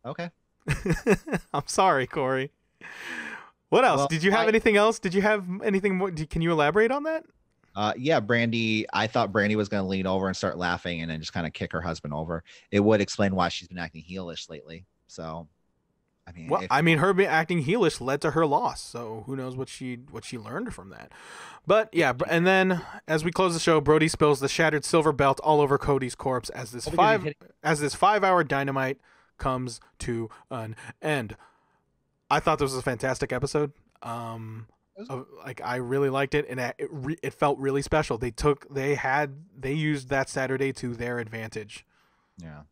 Okay. I'm sorry, Corey. What else? Well, did you have anything else? Did you have anything more? Can you elaborate on that? Yeah, Brandy. I thought Brandy was going to lean over and start laughing and then just kind of kick her husband over. It would explain why she's been acting heelish lately. So, I mean, her acting heelish led to her loss. So who knows what she learned from that? But yeah, and then as we close the show, Brody spills the shattered silver belt all over Cody's corpse as this 5-hour Dynamite comes to an end. I thought this was a fantastic episode. I really liked it, and it felt really special. They used that Saturday to their advantage. Yeah.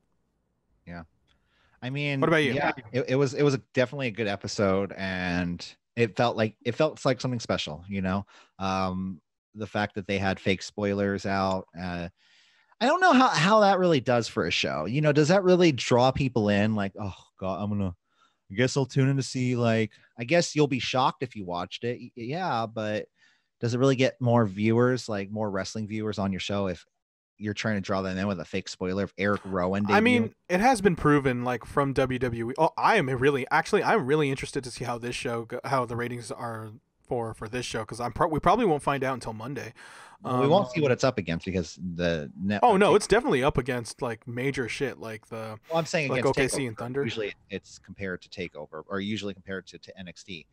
I mean, what about you? Yeah, it was definitely a good episode, and it felt like something special. You know, the fact that they had fake spoilers out. I don't know how that really does for a show. You know, does that really draw people in? Like, oh God, I guess I'll tune in to see. Like, I guess you'll be shocked if you watched it. Yeah, but does it really get more viewers, like more wrestling viewers on your show if you're trying to draw them in with a fake spoiler of Eric Rowan debut? I mean, it has been proven, like, from WWE. Oh, I'm really interested to see how this show, how the ratings are for this show because we probably won't find out until Monday. We won't see what it's up against because the network. Oh no, it's definitely up against like major shit like the. Well, I'm saying like against OKC Takeover. and Thunder. Usually it's compared to Takeover, or usually compared to NXT.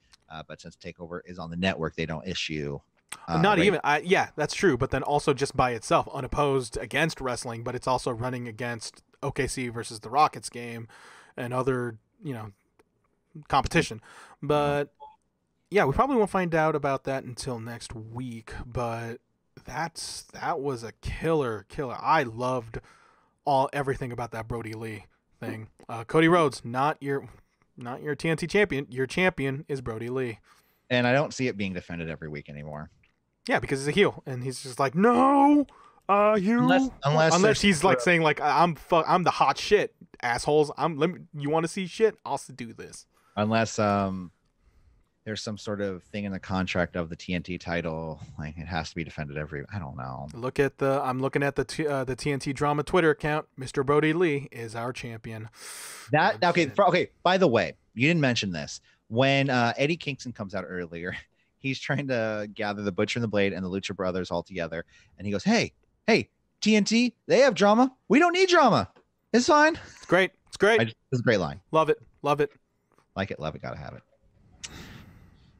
But since Takeover is on the network, they don't issue. Yeah, that's true. But then also just by itself, unopposed against wrestling, but it's also running against OKC versus the Rockets game and other competition. But yeah, we probably won't find out about that until next week. But that was a killer. I loved everything about that Brody Lee thing. Cody Rhodes, not your TNT champion. Your champion is Brody Lee. And I don't see it being defended every week anymore. Yeah, because he's a heel, and he's just like, no, unless he's like saying like, I'm the hot shit, assholes. You want to see shit? I'll do this. Unless there's some sort of thing in the contract of the TNT title, like it has to be defended I don't know. I'm looking at the TNT Drama Twitter account. Mr. Brody Lee is our champion. Okay. By the way, you didn't mention this when Eddie Kingston comes out earlier. He's trying to gather the Butcher and the Blade and the Lucha Brothers all together, and he goes, "Hey, TNT, they have drama. We don't need drama. It's fine. It's great. It's a great line. Love it. Like it, love it, gotta have it."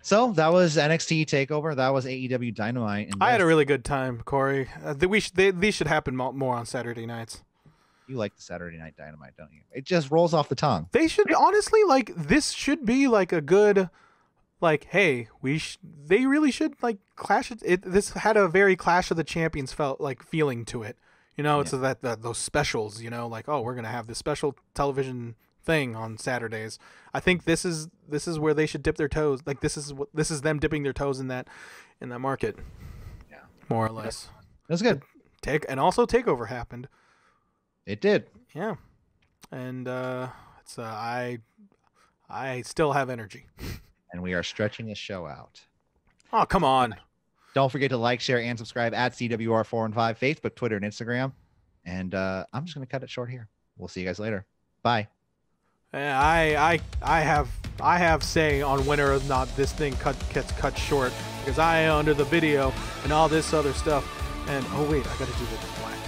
So that was NXT Takeover. That was AEW Dynamite. I had a really good time, Corey. These should happen more on Saturday nights. You like the Saturday Night Dynamite, don't you? It just rolls off the tongue. They should honestly this should be like a good, like, hey, they really should like clash it. This had a very Clash of the Champions feeling to it. It's that those specials. Like, oh, we're gonna have this special television thing on Saturdays. I think this is where they should dip their toes. Like this is them dipping their toes in that market. Yeah, more or less. That's good. And also Takeover happened. It did. Yeah, and it's I still have energy. And we are stretching this show out. Oh, come on. Don't forget to like, share, and subscribe at CWR415, Facebook, Twitter, and Instagram. And I'm just going to cut it short here. We'll see you guys later. Bye. I have say on whether or not this thing gets cut short because I under the video and all this other stuff. And oh wait, I got to do the black.